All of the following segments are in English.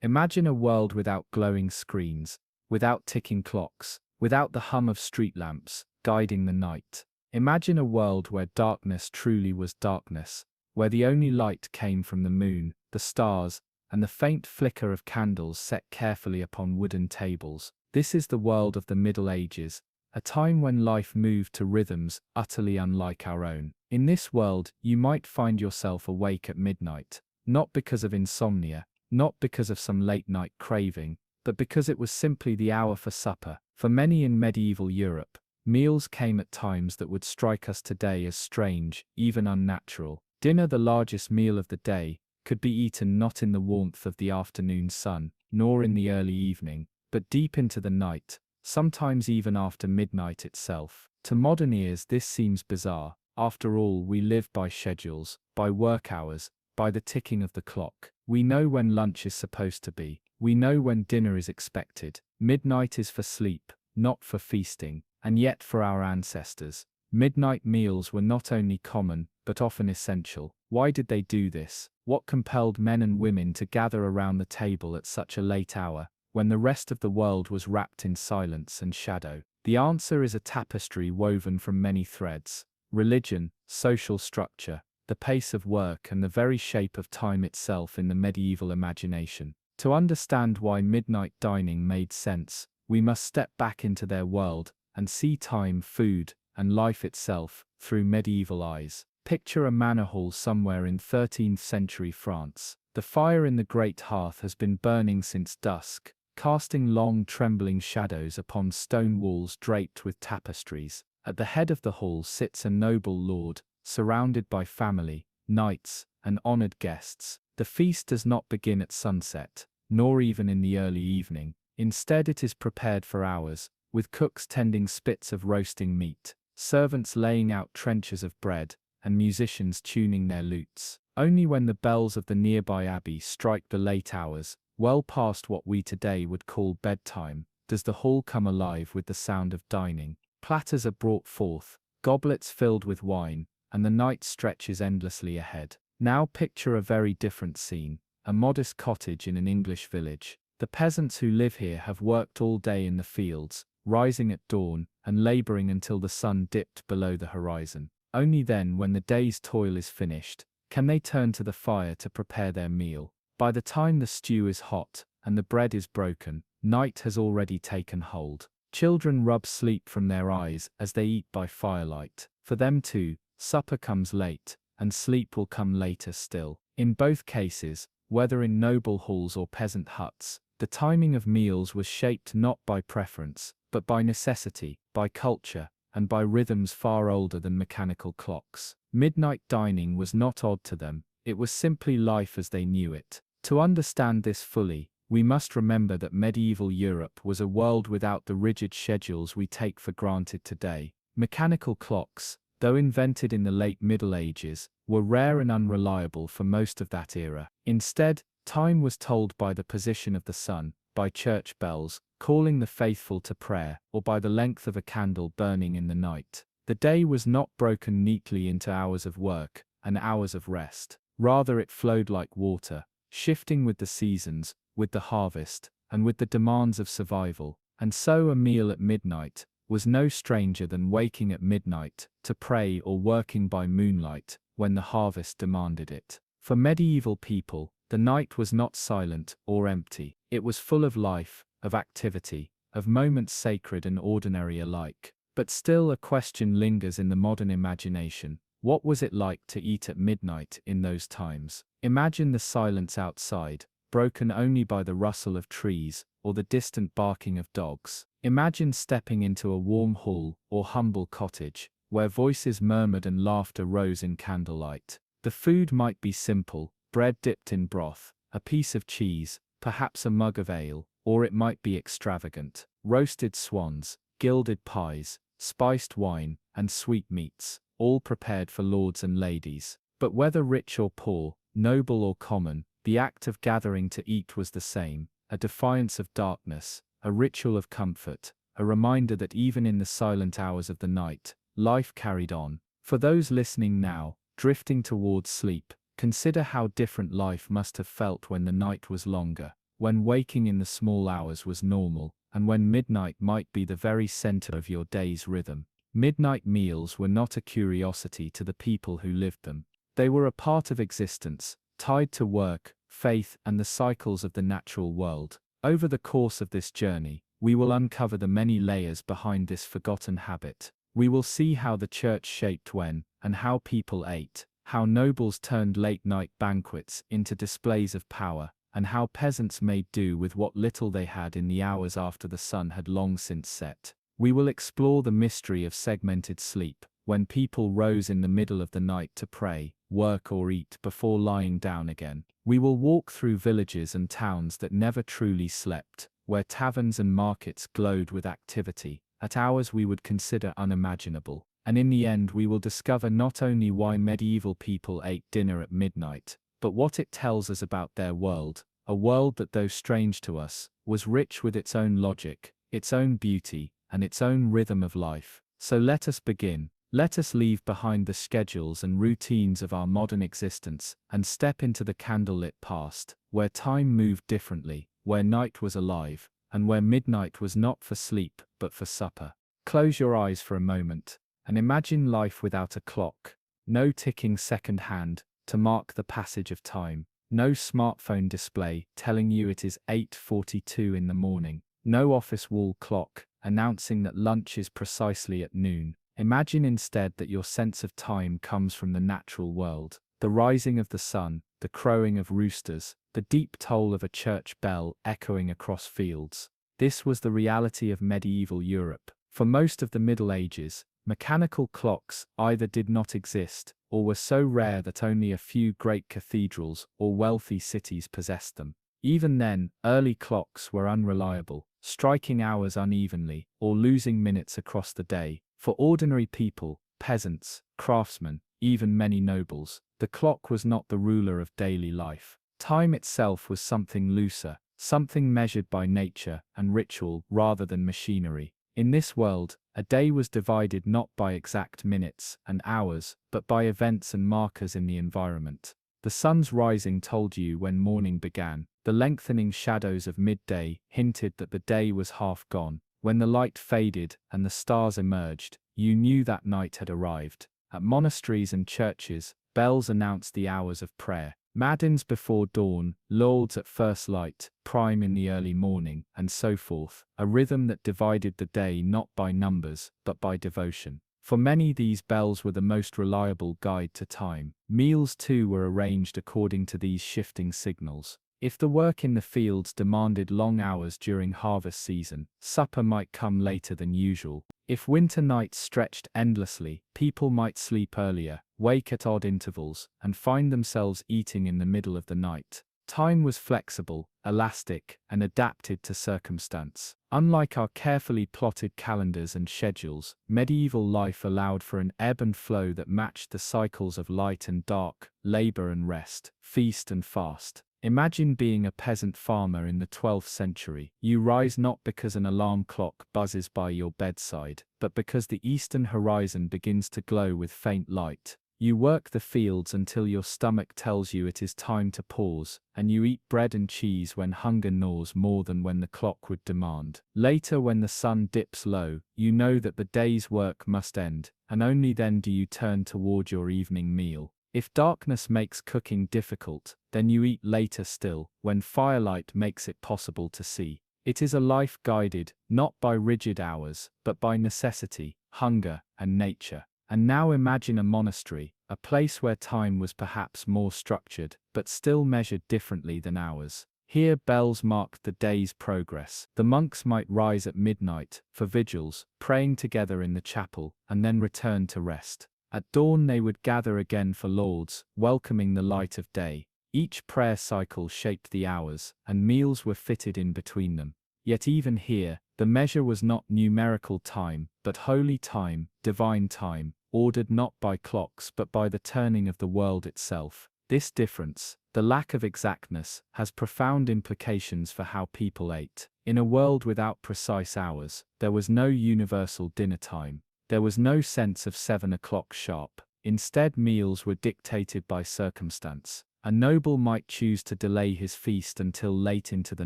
Imagine a world without glowing screens, without ticking clocks, without the hum of street lamps guiding the night. Imagine a world where darkness truly was darkness, where the only light came from the moon, the stars, and the faint flicker of candles set carefully upon wooden tables. This is the world of the Middle Ages, a time when life moved to rhythms utterly unlike our own. In this world, you might find yourself awake at midnight, not because of insomnia, not because of some late-night craving, but because it was simply the hour for supper. For many in medieval Europe, meals came at times that would strike us today as strange, even unnatural. Dinner, the largest meal of the day, could be eaten not in the warmth of the afternoon sun, nor in the early evening, but deep into the night, sometimes even after midnight itself. To modern ears this seems bizarre. After all, we live by schedules, by work hours, by the ticking of the clock. We know when lunch is supposed to be. We know when dinner is expected. Midnight is for sleep, not for feasting. And yet for our ancestors, midnight meals were not only common, but often essential. Why did they do this? What compelled men and women to gather around the table at such a late hour, when the rest of the world was wrapped in silence and shadow? The answer is a tapestry woven from many threads: religion, social structure, the pace of work, and the very shape of time itself in the medieval imagination. To understand why midnight dining made sense, we must step back into their world and see time, food, and life itself through medieval eyes. Picture a manor hall somewhere in 13th century France. The fire in the great hearth has been burning since dusk, casting long trembling shadows upon stone walls draped with tapestries. At the head of the hall sits a noble lord, surrounded by family, knights, and honored guests. The feast does not begin at sunset, nor even in the early evening. Instead, it is prepared for hours, with cooks tending spits of roasting meat, servants laying out trenchers of bread, and musicians tuning their lutes. Only when the bells of the nearby abbey strike the late hours, well past what we today would call bedtime, does the hall come alive with the sound of dining. Platters are brought forth, goblets filled with wine, and the night stretches endlessly ahead. Now picture a very different scene, a modest cottage in an English village. The peasants who live here have worked all day in the fields, rising at dawn and laboring until the sun dipped below the horizon. Only then, when the day's toil is finished, can they turn to the fire to prepare their meal. By the time the stew is hot and the bread is broken, night has already taken hold. Children rub sleep from their eyes as they eat by firelight. For them too, supper comes late, and sleep will come later still. In both cases, whether in noble halls or peasant huts, the timing of meals was shaped not by preference, but by necessity, by culture, and by rhythms far older than mechanical clocks. Midnight dining was not odd to them, it was simply life as they knew it. To understand this fully, we must remember that medieval Europe was a world without the rigid schedules we take for granted today. Mechanical clocks, though invented in the late Middle Ages, were rare and unreliable for most of that era. Instead, time was told by the position of the sun, by church bells calling the faithful to prayer, or by the length of a candle burning in the night. The day was not broken neatly into hours of work and hours of rest. Rather, it flowed like water, shifting with the seasons, with the harvest, and with the demands of survival. And so a meal at midnight was no stranger than waking at midnight to pray or working by moonlight when the harvest demanded it. For medieval people, the night was not silent or empty. It was full of life, of activity, of moments sacred and ordinary alike. But still, a question lingers in the modern imagination. What was it like to eat at midnight in those times? Imagine the silence outside, broken only by the rustle of trees or the distant barking of dogs. Imagine stepping into a warm hall or humble cottage, where voices murmured and laughter rose in candlelight. The food might be simple, bread dipped in broth, a piece of cheese, perhaps a mug of ale, or it might be extravagant: roasted swans, gilded pies, spiced wine, and sweetmeats, all prepared for lords and ladies. But whether rich or poor, noble or common, the act of gathering to eat was the same, a defiance of darkness, a ritual of comfort, a reminder that even in the silent hours of the night, life carried on. For those listening now, drifting towards sleep, consider how different life must have felt when the night was longer, when waking in the small hours was normal, and when midnight might be the very center of your day's rhythm. Midnight meals were not a curiosity to the people who lived them. They were a part of existence, tied to work, faith, and the cycles of the natural world. Over the course of this journey, we will uncover the many layers behind this forgotten habit. We will see how the church shaped when and how people ate, how nobles turned late-night banquets into displays of power, and how peasants made do with what little they had in the hours after the sun had long since set. We will explore the mystery of segmented sleep, when people rose in the middle of the night to pray, work or eat before lying down again. We will walk through villages and towns that never truly slept, where taverns and markets glowed with activity, at hours we would consider unimaginable. And in the end we will discover not only why medieval people ate dinner at midnight, but what it tells us about their world, a world that, though strange to us, was rich with its own logic, its own beauty, and its own rhythm of life. So let us begin. Let us leave behind the schedules and routines of our modern existence and step into the candlelit past, where time moved differently, where night was alive, and where midnight was not for sleep but for supper. Close your eyes for a moment and imagine life without a clock. No ticking second hand to mark the passage of time. No smartphone display telling you it is 8:42 in the morning. No office wall clock announcing that lunch is precisely at noon. Imagine instead that your sense of time comes from the natural world. The rising of the sun, the crowing of roosters, the deep toll of a church bell echoing across fields. This was the reality of medieval Europe. For most of the Middle Ages, mechanical clocks either did not exist, or were so rare that only a few great cathedrals or wealthy cities possessed them. Even then, early clocks were unreliable, striking hours unevenly, or losing minutes across the day. For ordinary people, peasants, craftsmen, even many nobles, the clock was not the ruler of daily life. Time itself was something looser, something measured by nature and ritual rather than machinery. In this world, a day was divided not by exact minutes and hours, but by events and markers in the environment. The sun's rising told you when morning began. The lengthening shadows of midday hinted that the day was half gone. When the light faded and the stars emerged, you knew that night had arrived. At monasteries and churches, bells announced the hours of prayer. Matins before dawn, lauds at first light, prime in the early morning, and so forth, a rhythm that divided the day not by numbers, but by devotion. For many these bells were the most reliable guide to time. Meals too were arranged according to these shifting signals. If the work in the fields demanded long hours during harvest season, supper might come later than usual. If winter nights stretched endlessly, people might sleep earlier, wake at odd intervals, and find themselves eating in the middle of the night. Time was flexible, elastic, and adapted to circumstance. Unlike our carefully plotted calendars and schedules, medieval life allowed for an ebb and flow that matched the cycles of light and dark, labor and rest, feast and fast. Imagine being a peasant farmer in the 12th century. You rise not because an alarm clock buzzes by your bedside, but because the eastern horizon begins to glow with faint light. You work the fields until your stomach tells you it is time to pause, and you eat bread and cheese when hunger gnaws more than when the clock would demand. Later, when the sun dips low, you know that the day's work must end, and only then do you turn toward your evening meal. If darkness makes cooking difficult, then you eat later still, when firelight makes it possible to see. It is a life guided, not by rigid hours, but by necessity, hunger, and nature. And now imagine a monastery, a place where time was perhaps more structured, but still measured differently than ours. Here bells marked the day's progress. The monks might rise at midnight for vigils, praying together in the chapel, and then return to rest. At dawn they would gather again for lauds, welcoming the light of day. Each prayer cycle shaped the hours, and meals were fitted in between them. Yet even here, the measure was not numerical time, but holy time, divine time, ordered not by clocks but by the turning of the world itself. This difference, the lack of exactness, has profound implications for how people ate. In a world without precise hours, there was no universal dinner time. There was no sense of 7 o'clock sharp. Instead, meals were dictated by circumstance. A noble might choose to delay his feast until late into the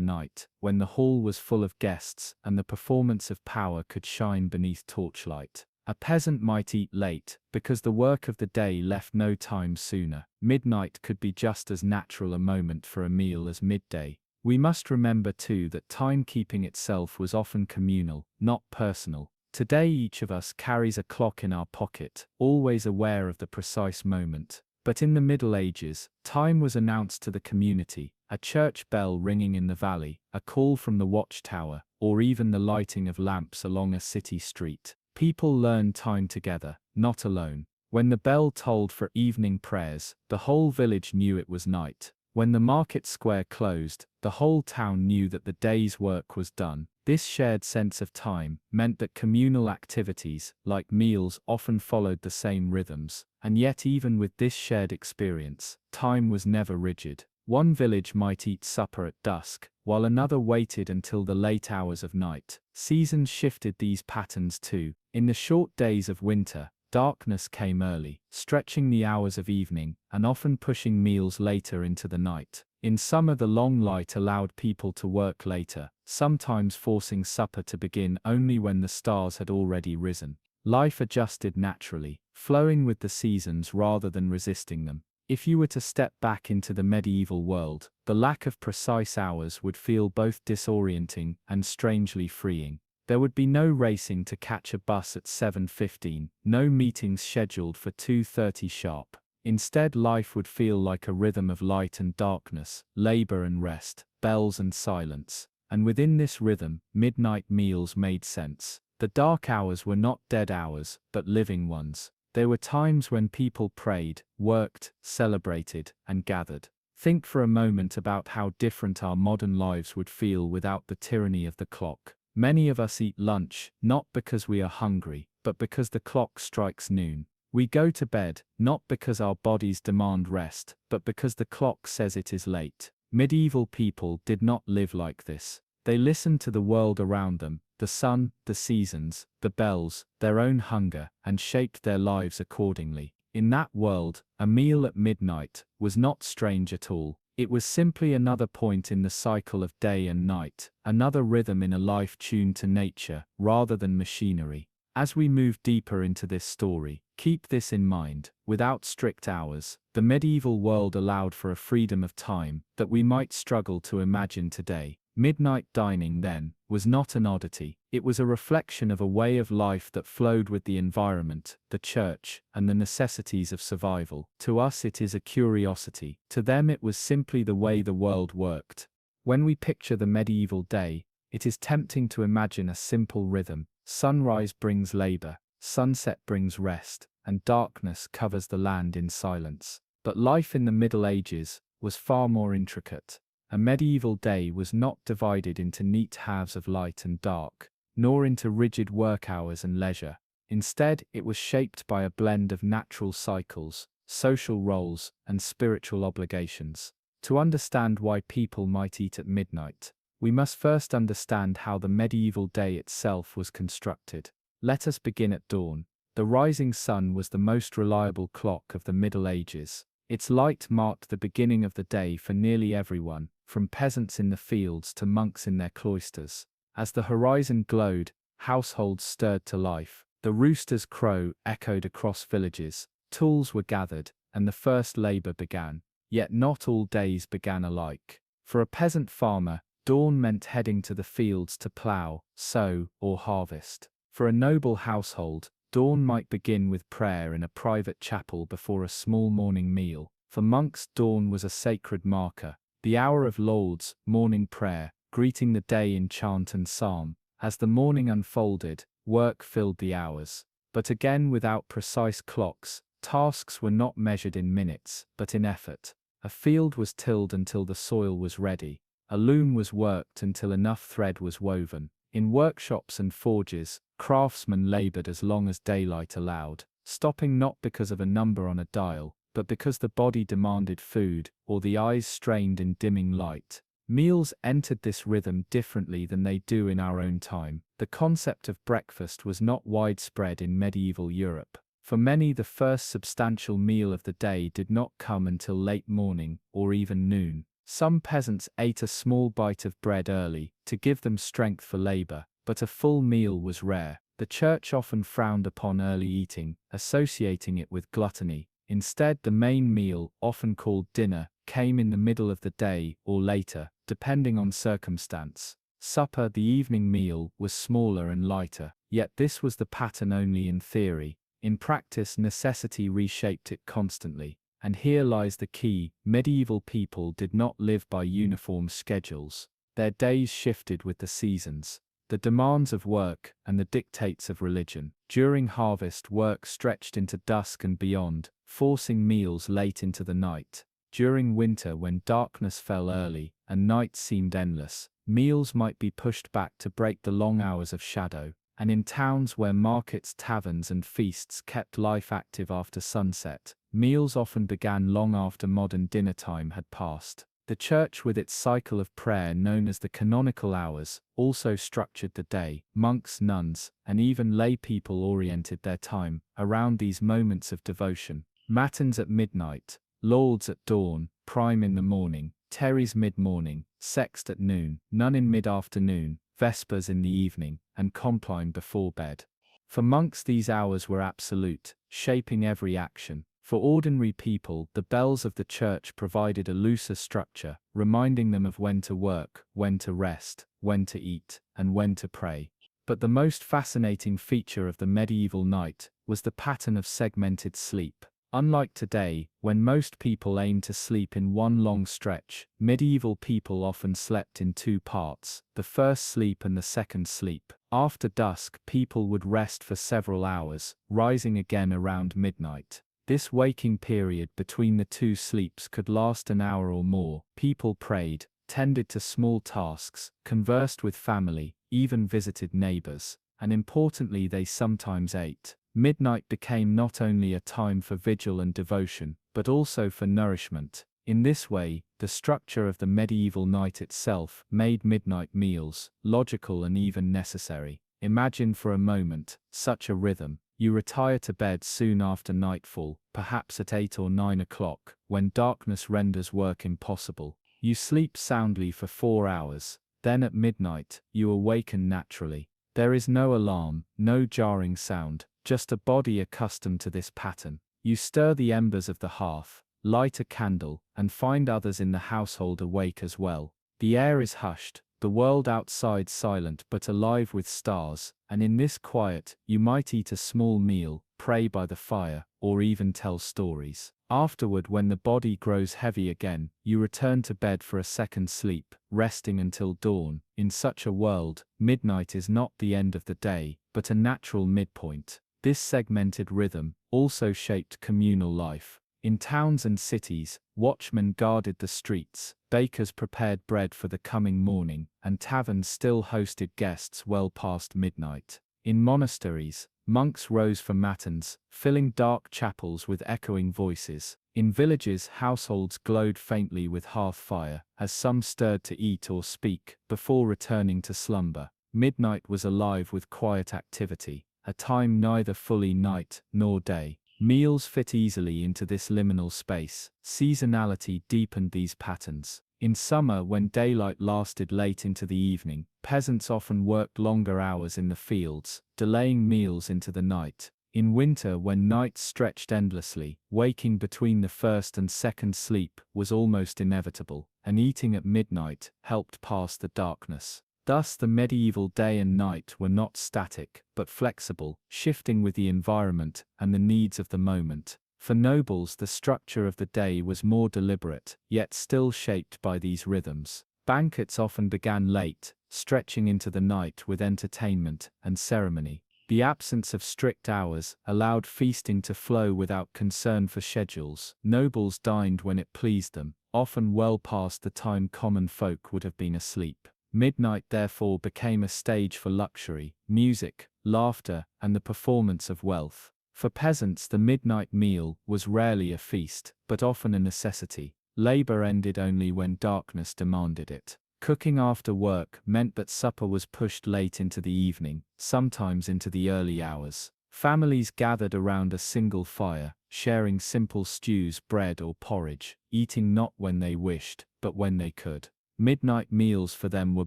night, when the hall was full of guests and the performance of power could shine beneath torchlight. A peasant might eat late, because the work of the day left no time sooner. Midnight could be just as natural a moment for a meal as midday. We must remember too that timekeeping itself was often communal, not personal. Today each of us carries a clock in our pocket, always aware of the precise moment. But in the Middle Ages, time was announced to the community, a church bell ringing in the valley, a call from the watchtower, or even the lighting of lamps along a city street. People learned time together, not alone. When the bell tolled for evening prayers, the whole village knew it was night. When the market square closed, the whole town knew that the day's work was done. This shared sense of time meant that communal activities, like meals, often followed the same rhythms. And yet even with this shared experience, time was never rigid. One village might eat supper at dusk, while another waited until the late hours of night. Seasons shifted these patterns too. In the short days of winter, darkness came early, stretching the hours of evening, and often pushing meals later into the night. In summer the long light allowed people to work later, sometimes forcing supper to begin only when the stars had already risen. Life adjusted naturally, flowing with the seasons rather than resisting them. If you were to step back into the medieval world, the lack of precise hours would feel both disorienting and strangely freeing. There would be no racing to catch a bus at 7:15, no meetings scheduled for 2:30 sharp. Instead, life would feel like a rhythm of light and darkness, labor and rest, bells and silence. And within this rhythm, midnight meals made sense. The dark hours were not dead hours, but living ones. There were times when people prayed, worked, celebrated, and gathered. Think for a moment about how different our modern lives would feel without the tyranny of the clock. Many of us eat lunch, not because we are hungry, but because the clock strikes noon. We go to bed, not because our bodies demand rest, but because the clock says it is late. Medieval people did not live like this. They listened to the world around them, the sun, the seasons, the bells, their own hunger, and shaped their lives accordingly. In that world, a meal at midnight was not strange at all. It was simply another point in the cycle of day and night, another rhythm in a life tuned to nature rather than machinery. As we move deeper into this story, keep this in mind. Without strict hours, the medieval world allowed for a freedom of time that we might struggle to imagine today. Midnight dining, then, was not an oddity. It was a reflection of a way of life that flowed with the environment, the church, and the necessities of survival. To us it is a curiosity. To them it was simply the way the world worked. When we picture the medieval day, it is tempting to imagine a simple rhythm. Sunrise brings labor, sunset brings rest, and darkness covers the land in silence. But life in the Middle Ages was far more intricate. A medieval day was not divided into neat halves of light and dark, nor into rigid work hours and leisure. Instead, it was shaped by a blend of natural cycles, social roles, and spiritual obligations. To understand why people might eat at midnight, we must first understand how the medieval day itself was constructed. Let us begin at dawn. The rising sun was the most reliable clock of the Middle Ages. Its light marked the beginning of the day for nearly everyone, from peasants in the fields to monks in their cloisters. As the horizon glowed, households stirred to life. The rooster's crow echoed across villages, tools were gathered, and the first labor began. Yet not all days began alike. For a peasant farmer, dawn meant heading to the fields to plow, sow, or harvest. For a noble household, dawn might begin with prayer in a private chapel before a small morning meal. For monks, dawn was a sacred marker, the hour of lauds, morning prayer, greeting the day in chant and psalm. As the morning unfolded, work filled the hours. But again, without precise clocks, tasks were not measured in minutes, but in effort. A field was tilled until the soil was ready. A loom was worked until enough thread was woven. In workshops and forges, craftsmen labored as long as daylight allowed, stopping not because of a number on a dial, but because the body demanded food, or the eyes strained in dimming light. Meals entered this rhythm differently than they do in our own time. The concept of breakfast was not widespread in medieval Europe. For many, the first substantial meal of the day did not come until late morning or even noon. Some peasants ate a small bite of bread early to give them strength for labor, but a full meal was rare. The church often frowned upon early eating, associating it with gluttony. Instead, the main meal, often called dinner, came in the middle of the day or later, depending on circumstance. Supper, the evening meal, was smaller and lighter, yet this was the pattern only in theory. In practice, necessity reshaped it constantly. And here lies the key: medieval people did not live by uniform schedules. Their days shifted with the seasons, the demands of work, and the dictates of religion. During harvest, work stretched into dusk and beyond, forcing meals late into the night. During winter, when darkness fell early and night seemed endless, meals might be pushed back to break the long hours of shadow. And in towns where markets, taverns, and feasts kept life active after sunset, meals often began long after modern dinner time had passed. The church, with its cycle of prayer known as the canonical hours, also structured the day. Monks, nuns, and even lay people oriented their time around these moments of devotion. Matins at midnight, lauds at dawn, prime in the morning, terries mid-morning, sext at noon, none in mid-afternoon, vespers in the evening, and compline before bed. For monks, these hours were absolute, shaping every action. For ordinary people, the bells of the church provided a looser structure, reminding them of when to work, when to rest, when to eat, and when to pray. But the most fascinating feature of the medieval night was the pattern of segmented sleep. Unlike today, when most people aim to sleep in one long stretch, medieval people often slept in two parts, the first sleep and the second sleep. After dusk, people would rest for several hours, rising again around midnight. This waking period between the two sleeps could last an hour or more. People prayed, tended to small tasks, conversed with family, even visited neighbors, and importantly, they sometimes ate. Midnight became not only a time for vigil and devotion, but also for nourishment. In this way, the structure of the medieval night itself made midnight meals logical and even necessary. Imagine for a moment such a rhythm. You retire to bed soon after nightfall, perhaps at 8 or 9 o'clock, when darkness renders work impossible. You sleep soundly for 4 hours. Then at midnight, you awaken naturally. There is no alarm, no jarring sound, just a body accustomed to this pattern. You stir the embers of the hearth, light a candle, and find others in the household awake as well. The air is hushed, the world outside silent but alive with stars, and in this quiet, you might eat a small meal, pray by the fire, or even tell stories. Afterward, when the body grows heavy again, you return to bed for a second sleep, resting until dawn. In such a world, midnight is not the end of the day, but a natural midpoint. This segmented rhythm also shaped communal life. In towns and cities, watchmen guarded the streets, bakers prepared bread for the coming morning, and taverns still hosted guests well past midnight. In monasteries, monks rose for matins, filling dark chapels with echoing voices. In villages, households glowed faintly with hearth fire, as some stirred to eat or speak, before returning to slumber. Midnight was alive with quiet activity, a time neither fully night nor day. Meals fit easily into this liminal space. Seasonality deepened these patterns. In summer, when daylight lasted late into the evening, peasants often worked longer hours in the fields, delaying meals into the night. In winter, when nights stretched endlessly, waking between the first and second sleep was almost inevitable, and eating at midnight helped pass the darkness. Thus, the medieval day and night were not static, but flexible, shifting with the environment and the needs of the moment. For nobles, the structure of the day was more deliberate, yet still shaped by these rhythms. Banquets often began late, stretching into the night with entertainment and ceremony. The absence of strict hours allowed feasting to flow without concern for schedules. Nobles dined when it pleased them, often well past the time common folk would have been asleep. Midnight therefore became a stage for luxury, music, laughter, and the performance of wealth. For peasants, the midnight meal was rarely a feast, but often a necessity. Labor ended only when darkness demanded it. Cooking after work meant that supper was pushed late into the evening, sometimes into the early hours. Families gathered around a single fire, sharing simple stews, bread or porridge, eating not when they wished, but when they could. Midnight meals for them were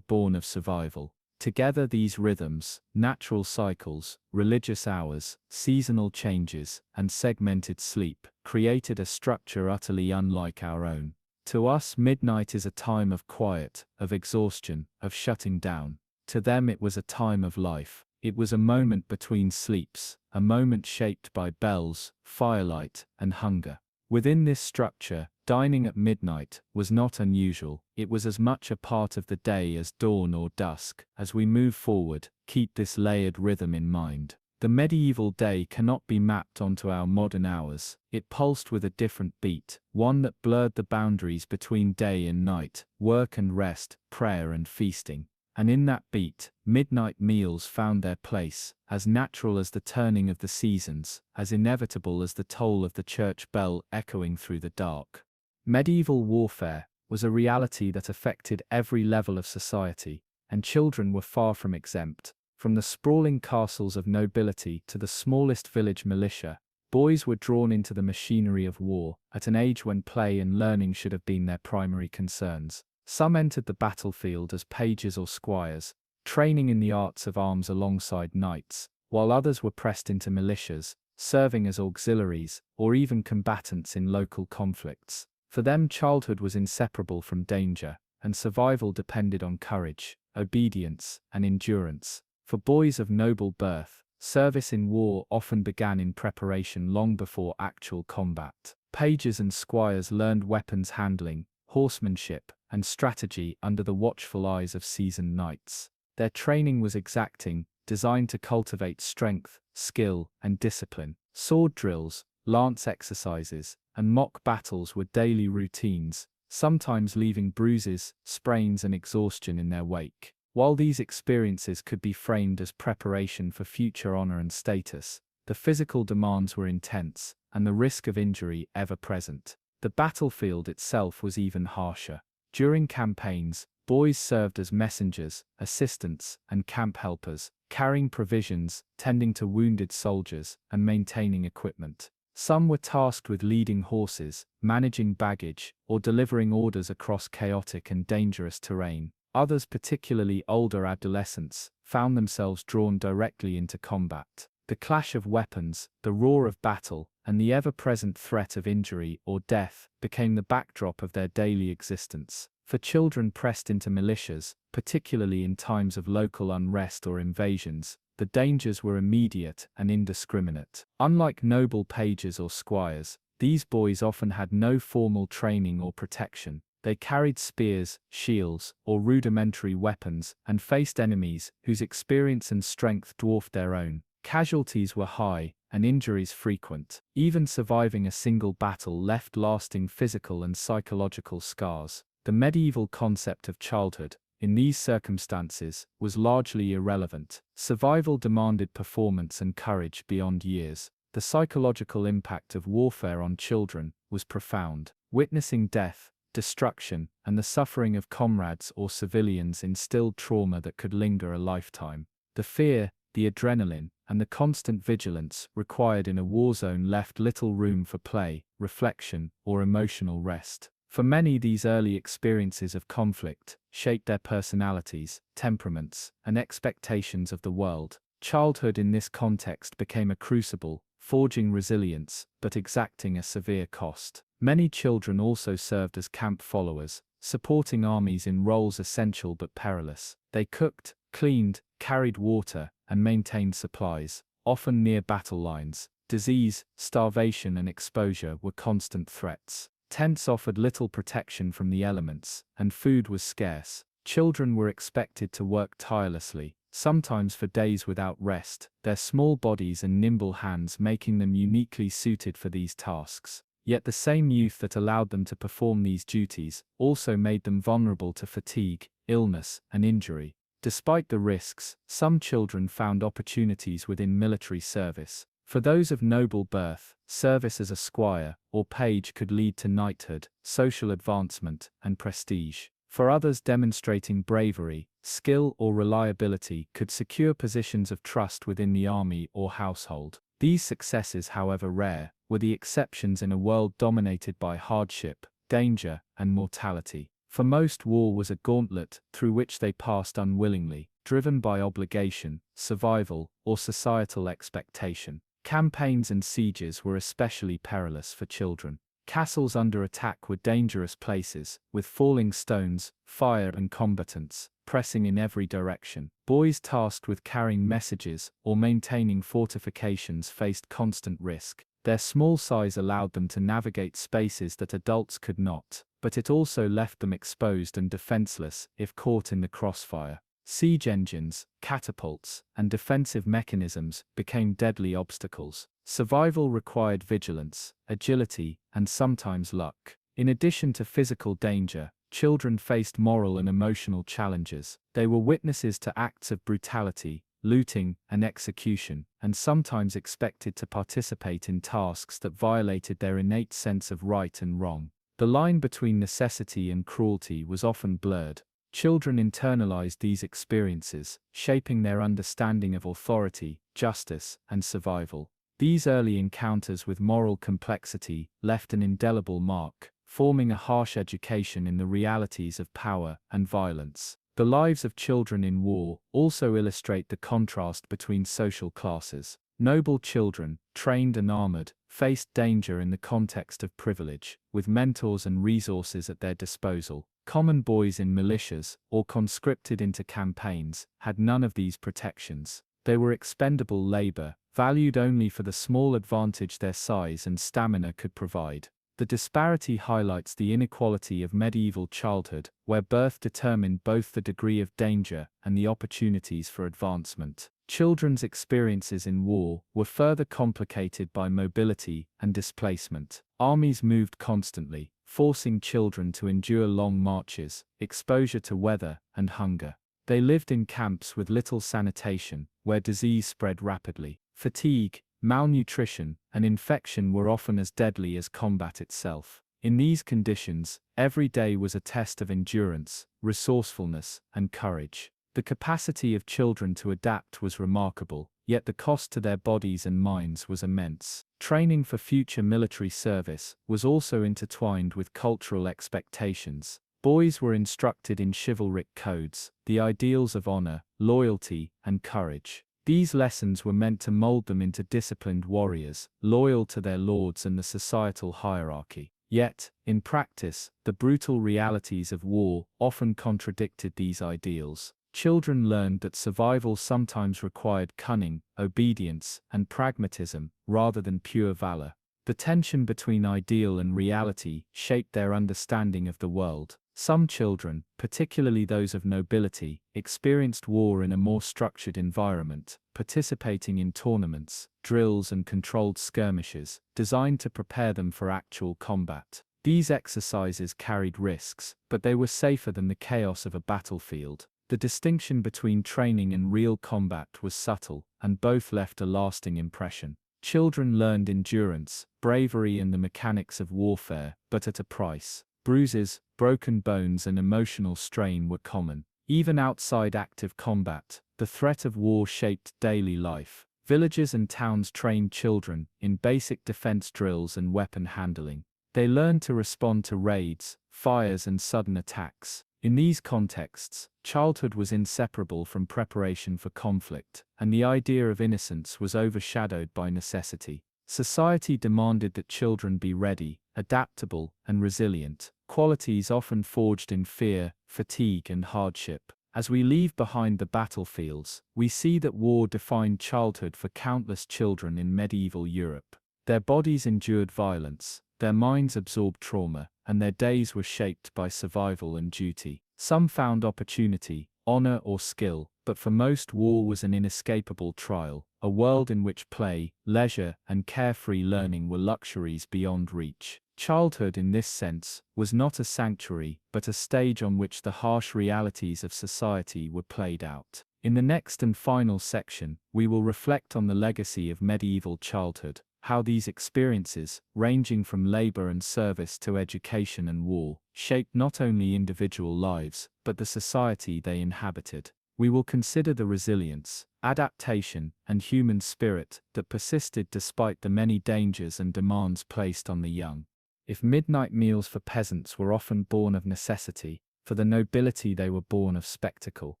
born of survival. Together these rhythms, natural cycles, religious hours, seasonal changes, and segmented sleep, created a structure utterly unlike our own. To us, midnight is a time of quiet, of exhaustion, of shutting down. To them it was a time of life. It was a moment between sleeps, a moment shaped by bells, firelight, and hunger. Within this structure, dining at midnight was not unusual. It was as much a part of the day as dawn or dusk. As we move forward, keep this layered rhythm in mind. The medieval day cannot be mapped onto our modern hours. It pulsed with a different beat, one that blurred the boundaries between day and night, work and rest, prayer and feasting. And in that beat, midnight meals found their place, as natural as the turning of the seasons, as inevitable as the toll of the church bell echoing through the dark. Medieval warfare was a reality that affected every level of society, and children were far from exempt. From the sprawling castles of nobility to the smallest village militia, boys were drawn into the machinery of war, at an age when play and learning should have been their primary concerns. Some entered the battlefield as pages or squires, training in the arts of arms alongside knights, while others were pressed into militias, serving as auxiliaries, or even combatants in local conflicts. For them, childhood was inseparable from danger, and survival depended on courage, obedience, and endurance. For boys of noble birth, service in war often began in preparation long before actual combat. Pages and squires learned weapons handling, horsemanship, and strategy under the watchful eyes of seasoned knights. Their training was exacting, designed to cultivate strength, skill, and discipline. Sword drills, lance exercises, and mock battles were daily routines, sometimes leaving bruises, sprains, and exhaustion in their wake. While these experiences could be framed as preparation for future honor and status, the physical demands were intense, and the risk of injury ever present. The battlefield itself was even harsher. During campaigns, boys served as messengers, assistants, and camp helpers, carrying provisions, tending to wounded soldiers, and maintaining equipment. Some were tasked with leading horses, managing baggage, or delivering orders across chaotic and dangerous terrain. Others, particularly older adolescents, found themselves drawn directly into combat. The clash of weapons, the roar of battle, and the ever-present threat of injury or death became the backdrop of their daily existence. For children pressed into militias, particularly in times of local unrest or invasions, the dangers were immediate and indiscriminate. Unlike noble pages or squires, these boys often had no formal training or protection. They carried spears, shields, or rudimentary weapons and faced enemies whose experience and strength dwarfed their own. Casualties were high, and injuries frequent. Even surviving a single battle left lasting physical and psychological scars. The medieval concept of childhood, in these circumstances, was largely irrelevant. Survival demanded performance and courage beyond years. The psychological impact of warfare on children was profound. Witnessing death, destruction, and the suffering of comrades or civilians instilled trauma that could linger a lifetime. The fear, the adrenaline, and the constant vigilance required in a war zone left little room for play, reflection, or emotional rest. For many, these early experiences of conflict shaped their personalities, temperaments, and expectations of the world. Childhood in this context became a crucible, forging resilience, but exacting a severe cost. Many children also served as camp followers, supporting armies in roles essential but perilous. They cooked, cleaned, carried water, and maintained supplies, often near battle lines. Disease, starvation, and exposure were constant threats. Tents offered little protection from the elements, and food was scarce. Children were expected to work tirelessly, sometimes for days without rest, their small bodies and nimble hands making them uniquely suited for these tasks. Yet the same youth that allowed them to perform these duties also made them vulnerable to fatigue, illness, and injury. Despite the risks, some children found opportunities within military service. For those of noble birth, service as a squire or page could lead to knighthood, social advancement, and prestige. For others, demonstrating bravery, skill, or reliability could secure positions of trust within the army or household. These successes, however rare, were the exceptions in a world dominated by hardship, danger, and mortality. For most, war was a gauntlet through which they passed unwillingly, driven by obligation, survival, or societal expectation. Campaigns and sieges were especially perilous for children. Castles under attack were dangerous places, with falling stones, fire, and combatants pressing in every direction. Boys tasked with carrying messages or maintaining fortifications faced constant risk. Their small size allowed them to navigate spaces that adults could not, but it also left them exposed and defenseless if caught in the crossfire. Siege engines, catapults, and defensive mechanisms became deadly obstacles. Survival required vigilance, agility, and sometimes luck. In addition to physical danger, children faced moral and emotional challenges. They were witnesses to acts of brutality, looting, and execution, and sometimes expected to participate in tasks that violated their innate sense of right and wrong. The line between necessity and cruelty was often blurred. Children internalized these experiences, shaping their understanding of authority, justice, and survival. These early encounters with moral complexity left an indelible mark, forming a harsh education in the realities of power and violence. The lives of children in war also illustrate the contrast between social classes. Noble children, trained and armored, faced danger in the context of privilege, with mentors and resources at their disposal. Common boys in militias, or conscripted into campaigns, had none of these protections. They were expendable labor, valued only for the small advantage their size and stamina could provide. The disparity highlights the inequality of medieval childhood, where birth determined both the degree of danger and the opportunities for advancement. Children's experiences in war were further complicated by mobility and displacement. Armies moved constantly, forcing children to endure long marches, exposure to weather, and hunger. They lived in camps with little sanitation, where disease spread rapidly. Fatigue, malnutrition, and infection were often as deadly as combat itself. In these conditions, every day was a test of endurance, resourcefulness, and courage. The capacity of children to adapt was remarkable, yet the cost to their bodies and minds was immense. Training for future military service was also intertwined with cultural expectations. Boys were instructed in chivalric codes, the ideals of honor, loyalty, and courage. These lessons were meant to mold them into disciplined warriors, loyal to their lords and the societal hierarchy. Yet, in practice, the brutal realities of war often contradicted these ideals. Children learned that survival sometimes required cunning, obedience, and pragmatism, rather than pure valor. The tension between ideal and reality shaped their understanding of the world. Some children, particularly those of nobility, experienced war in a more structured environment, participating in tournaments, drills, and controlled skirmishes, designed to prepare them for actual combat. These exercises carried risks, but they were safer than the chaos of a battlefield. The distinction between training and real combat was subtle, and both left a lasting impression. Children learned endurance, bravery, and the mechanics of warfare, but at a price. Bruises, broken bones, and emotional strain were common. Even outside active combat, the threat of war shaped daily life. Villages and towns trained children in basic defense drills and weapon handling. They learned to respond to raids, fires, and sudden attacks. In these contexts, childhood was inseparable from preparation for conflict, and the idea of innocence was overshadowed by necessity. Society demanded that children be ready, adaptable, and resilient, qualities often forged in fear, fatigue, and hardship. As we leave behind the battlefields, we see that war defined childhood for countless children in medieval Europe. Their bodies endured violence, their minds absorbed trauma, and their days were shaped by survival and duty. Some found opportunity, honor, or skill, but for most war was an inescapable trial, a world in which play, leisure, and carefree learning were luxuries beyond reach. Childhood, in this sense, was not a sanctuary, but a stage on which the harsh realities of society were played out. In the next and final section, we will reflect on the legacy of medieval childhood, how these experiences, ranging from labor and service to education and war, shaped not only individual lives, but the society they inhabited. We will consider the resilience, adaptation, and human spirit that persisted despite the many dangers and demands placed on the young. If midnight meals for peasants were often born of necessity, for the nobility they were born of spectacle.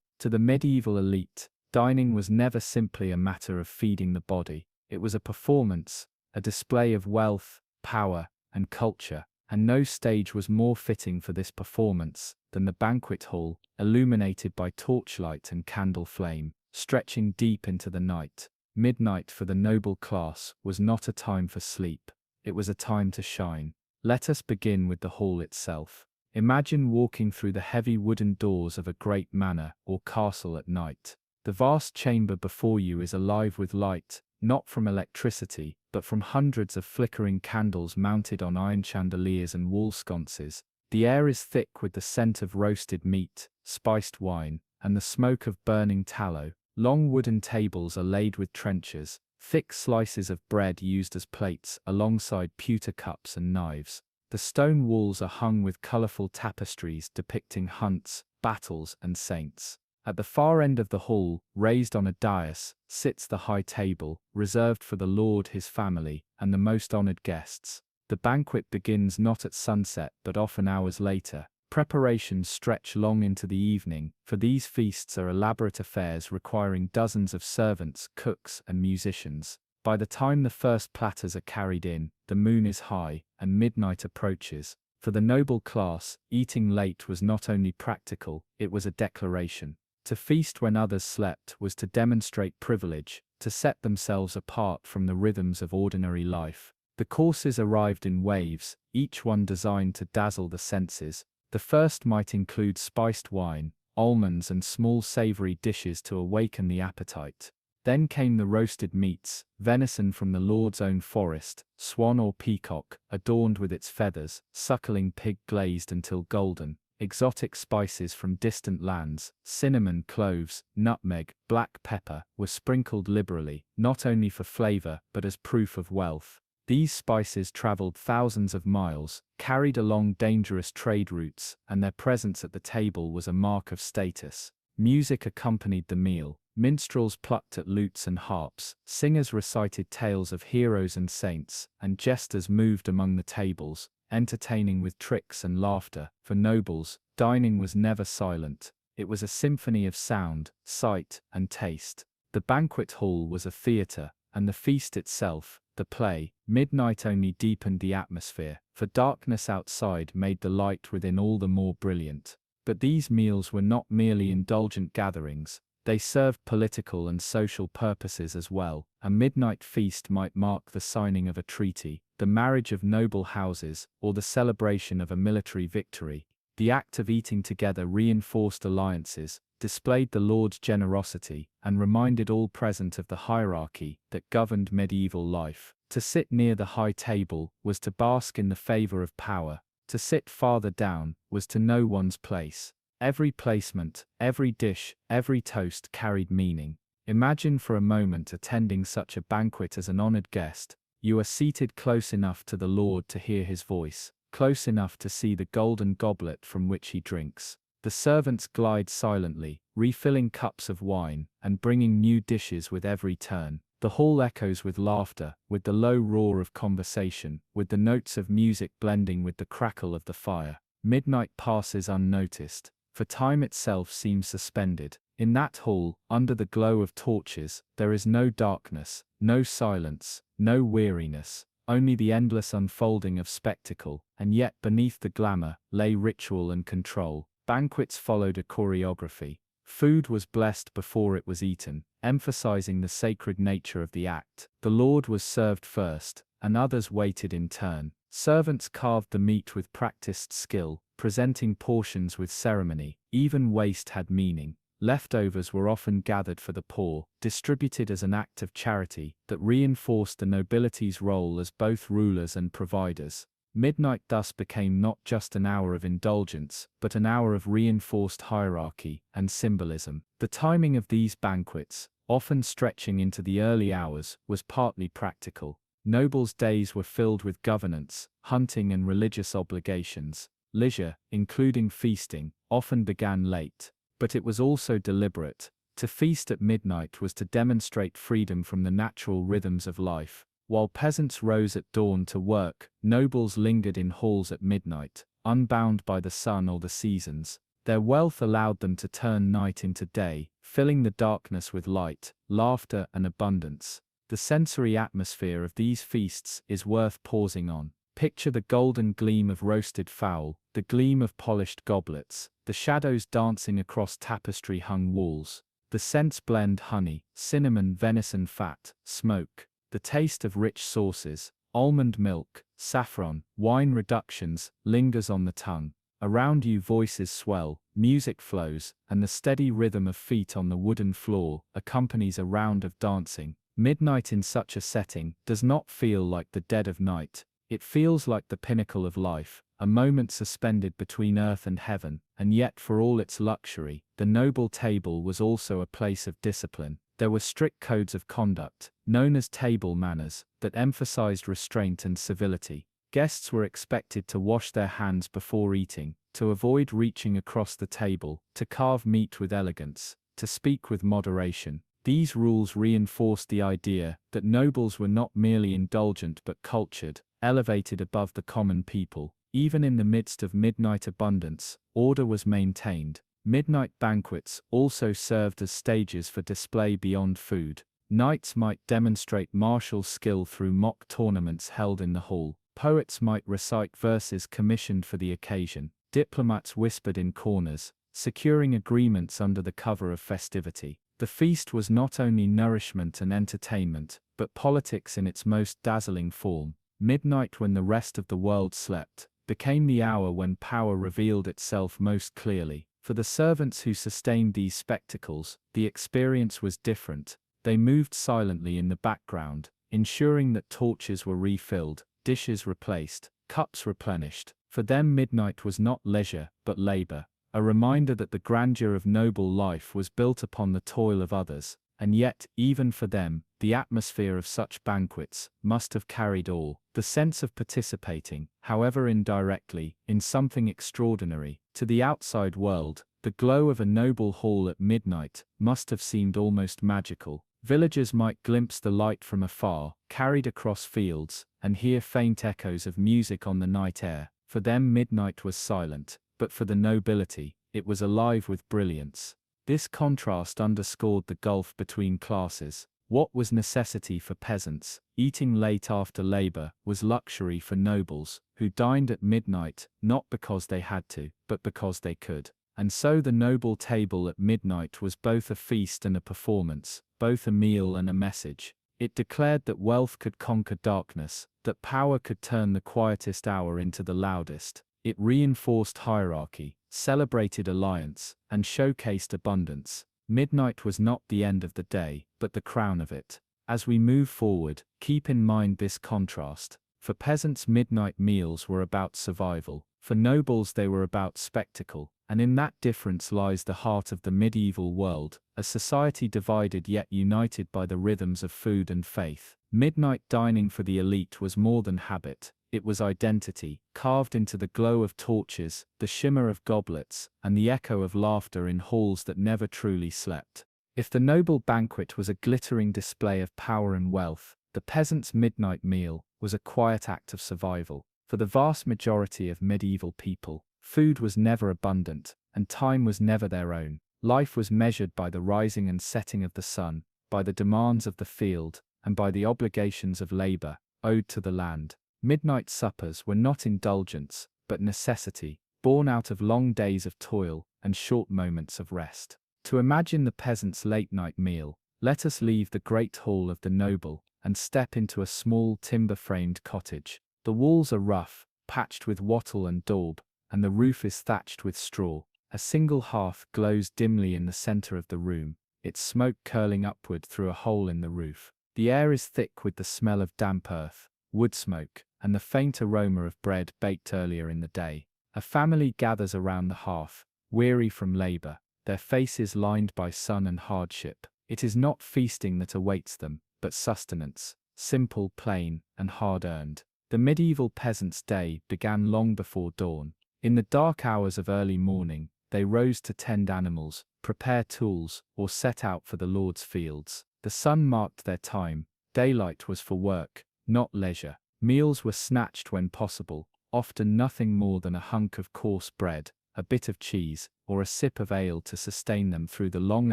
To the medieval elite, dining was never simply a matter of feeding the body. It was a performance, a display of wealth, power, and culture, and no stage was more fitting for this performance than the banquet hall, illuminated by torchlight and candle flame, stretching deep into the night. Midnight for the noble class was not a time for sleep, it was a time to shine. Let us begin with the hall itself. Imagine walking through the heavy wooden doors of a great manor or castle at night. The vast chamber before you is alive with light, not from electricity, but from hundreds of flickering candles mounted on iron chandeliers and wall sconces. The air is thick with the scent of roasted meat, spiced wine, and the smoke of burning tallow. Long wooden tables are laid with trenchers, thick slices of bread used as plates alongside pewter cups and knives. The stone walls are hung with colorful tapestries depicting hunts, battles, and saints. At the far end of the hall, raised on a dais, sits the high table, reserved for the lord, his family, and the most honored guests. The banquet begins not at sunset but often hours later. Preparations stretch long into the evening, for these feasts are elaborate affairs requiring dozens of servants, cooks, and musicians. By the time the first platters are carried in, the moon is high, and midnight approaches. For the noble class, eating late was not only practical, it was a declaration. To feast when others slept was to demonstrate privilege, to set themselves apart from the rhythms of ordinary life. The courses arrived in waves, each one designed to dazzle the senses. The first might include spiced wine, almonds, and small savory dishes to awaken the appetite. Then came the roasted meats, venison from the lord's own forest, swan or peacock, adorned with its feathers, suckling pig glazed until golden, exotic spices from distant lands, cinnamon, cloves, nutmeg, black pepper, were sprinkled liberally, not only for flavor but as proof of wealth. These spices traveled thousands of miles, carried along dangerous trade routes, and their presence at the table was a mark of status. Music accompanied the meal. Minstrels plucked at lutes and harps, singers recited tales of heroes and saints, and jesters moved among the tables, entertaining with tricks and laughter. For nobles, dining was never silent. It was a symphony of sound, sight, and taste. The banquet hall was a theater, and the feast itself, the play. Midnight only deepened the atmosphere, for darkness outside made the light within all the more brilliant. But these meals were not merely indulgent gatherings. They served political and social purposes as well. A midnight feast might mark the signing of a treaty, the marriage of noble houses, or the celebration of a military victory. The act of eating together reinforced alliances, displayed the Lord's generosity, and reminded all present of the hierarchy that governed medieval life. To sit near the high table was to bask in the favor of power. To sit farther down was to know one's place. Every placement, every dish, every toast carried meaning. Imagine for a moment attending such a banquet as an honored guest. You are seated close enough to the Lord to hear his voice, close enough to see the golden goblet from which he drinks. The servants glide silently, refilling cups of wine, and bringing new dishes with every turn. The hall echoes with laughter, with the low roar of conversation, with the notes of music blending with the crackle of the fire. Midnight passes unnoticed, for time itself seems suspended. In that hall, under the glow of torches, there is no darkness, no silence, no weariness, only the endless unfolding of spectacle, and yet beneath the glamour lay ritual and control. Banquets followed a choreography. Food was blessed before it was eaten, emphasizing the sacred nature of the act. The Lord was served first, and others waited in turn. Servants carved the meat with practiced skill, presenting portions with ceremony. Even waste had meaning. Leftovers were often gathered for the poor, distributed as an act of charity that reinforced the nobility's role as both rulers and providers. Midnight thus became not just an hour of indulgence, but an hour of reinforced hierarchy and symbolism. The timing of these banquets, often stretching into the early hours, was partly practical. Nobles' days were filled with governance, hunting and religious obligations. Leisure, including feasting, often began late. But it was also deliberate. To feast at midnight was to demonstrate freedom from the natural rhythms of life. While peasants rose at dawn to work, nobles lingered in halls at midnight, unbound by the sun or the seasons. Their wealth allowed them to turn night into day, filling the darkness with light, laughter, and abundance. The sensory atmosphere of these feasts is worth pausing on. Picture the golden gleam of roasted fowl, the gleam of polished goblets, the shadows dancing across tapestry-hung walls. The scents blend honey, cinnamon, venison fat, smoke. The taste of rich sauces, almond milk, saffron, wine reductions, lingers on the tongue. Around you voices swell, music flows, and the steady rhythm of feet on the wooden floor accompanies a round of dancing. Midnight in such a setting does not feel like the dead of night. It feels like the pinnacle of life, a moment suspended between earth and heaven, and yet for all its luxury, the noble table was also a place of discipline. There were strict codes of conduct, known as table manners, that emphasized restraint and civility. Guests were expected to wash their hands before eating, to avoid reaching across the table, to carve meat with elegance, to speak with moderation. These rules reinforced the idea that nobles were not merely indulgent but cultured, elevated above the common people. Even in the midst of midnight abundance, order was maintained. Midnight banquets also served as stages for display beyond food. Knights might demonstrate martial skill through mock tournaments held in the hall. Poets might recite verses commissioned for the occasion. Diplomats whispered in corners, securing agreements under the cover of festivity. The feast was not only nourishment and entertainment, but politics in its most dazzling form. Midnight, when the rest of the world slept, became the hour when power revealed itself most clearly. For the servants who sustained these spectacles, the experience was different. They moved silently in the background, ensuring that torches were refilled, dishes replaced, cups replenished. For them midnight was not leisure, but labor, a reminder that the grandeur of noble life was built upon the toil of others. And yet, even for them, the atmosphere of such banquets must have carried awe, the sense of participating, however indirectly, in something extraordinary. To the outside world, the glow of a noble hall at midnight must have seemed almost magical. Villagers might glimpse the light from afar, carried across fields, and hear faint echoes of music on the night air. For them midnight was silent, but for the nobility, it was alive with brilliance. This contrast underscored the gulf between classes. What was necessity for peasants, eating late after labor, was luxury for nobles, who dined at midnight, not because they had to, but because they could. And so the noble table at midnight was both a feast and a performance, both a meal and a message. It declared that wealth could conquer darkness, that power could turn the quietest hour into the loudest. It reinforced hierarchy, celebrated alliance, and showcased abundance. Midnight was not the end of the day, but the crown of it. As we move forward, keep in mind this contrast. For peasants, midnight meals were about survival. For nobles, they were about spectacle. And in that difference lies the heart of the medieval world, a society divided yet united by the rhythms of food and faith. Midnight dining for the elite was more than habit. It was identity, carved into the glow of torches, the shimmer of goblets, and the echo of laughter in halls that never truly slept. If the noble banquet was a glittering display of power and wealth, the peasant's midnight meal was a quiet act of survival. For the vast majority of medieval people, food was never abundant, and time was never their own. Life was measured by the rising and setting of the sun, by the demands of the field, and by the obligations of labor, owed to the land. Midnight suppers were not indulgence, but necessity, born out of long days of toil and short moments of rest. To imagine the peasant's late-night meal, let us leave the great hall of the noble and step into a small timber-framed cottage. The walls are rough, patched with wattle and daub, and the roof is thatched with straw. A single hearth glows dimly in the center of the room, its smoke curling upward through a hole in the roof. The air is thick with the smell of damp earth, wood smoke, and the faint aroma of bread baked earlier in the day. A family gathers around the hearth, weary from labor, their faces lined by sun and hardship. It is not feasting that awaits them, but sustenance. simple, plain, and hard-earned. The medieval peasant's day began long before dawn. In the dark hours of early morning, they rose to tend animals, prepare tools, or set out for the Lord's fields. The sun marked their time. Daylight was for work, not leisure. Meals were snatched when possible, often nothing more than a hunk of coarse bread, a bit of cheese, or a sip of ale to sustain them through the long